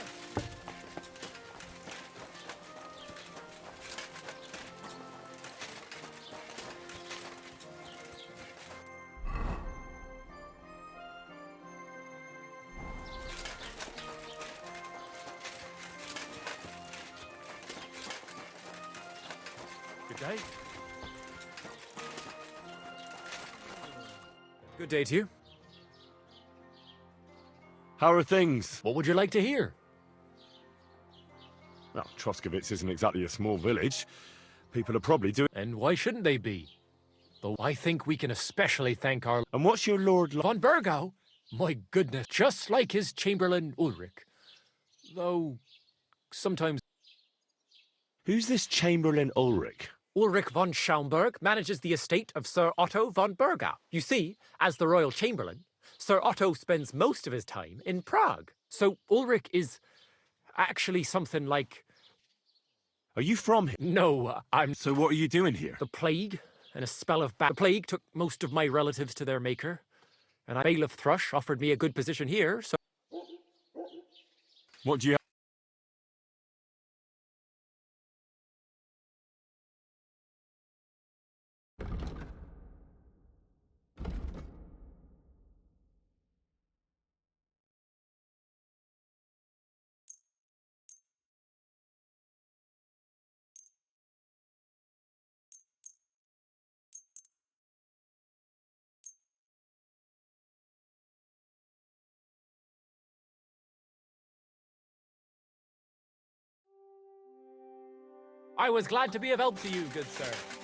Good day. Good day to you. How are things? What would you like to hear? Well, Troskovitz isn't exactly a small village. People are probably doing... And why shouldn't they be? Though I think we can especially thank our... And what's your Lord... Von Burgau? My goodness, just like his Chamberlain Ulrich. Though, sometimes... Who's this Chamberlain Ulrich? Ulrich von Schaumburg manages the estate of Sir Otto von Burgau. You see, as the royal chamberlain, Sir Otto spends most of his time in Prague. So Ulrich is actually something like... Are you from here? No, I'm... So what are you doing here? The plague and a spell of bad... The plague took most of my relatives to their maker, and Bailiff Thrush offered me a good position here, so... What do you... I was glad to be of help to you, good sir.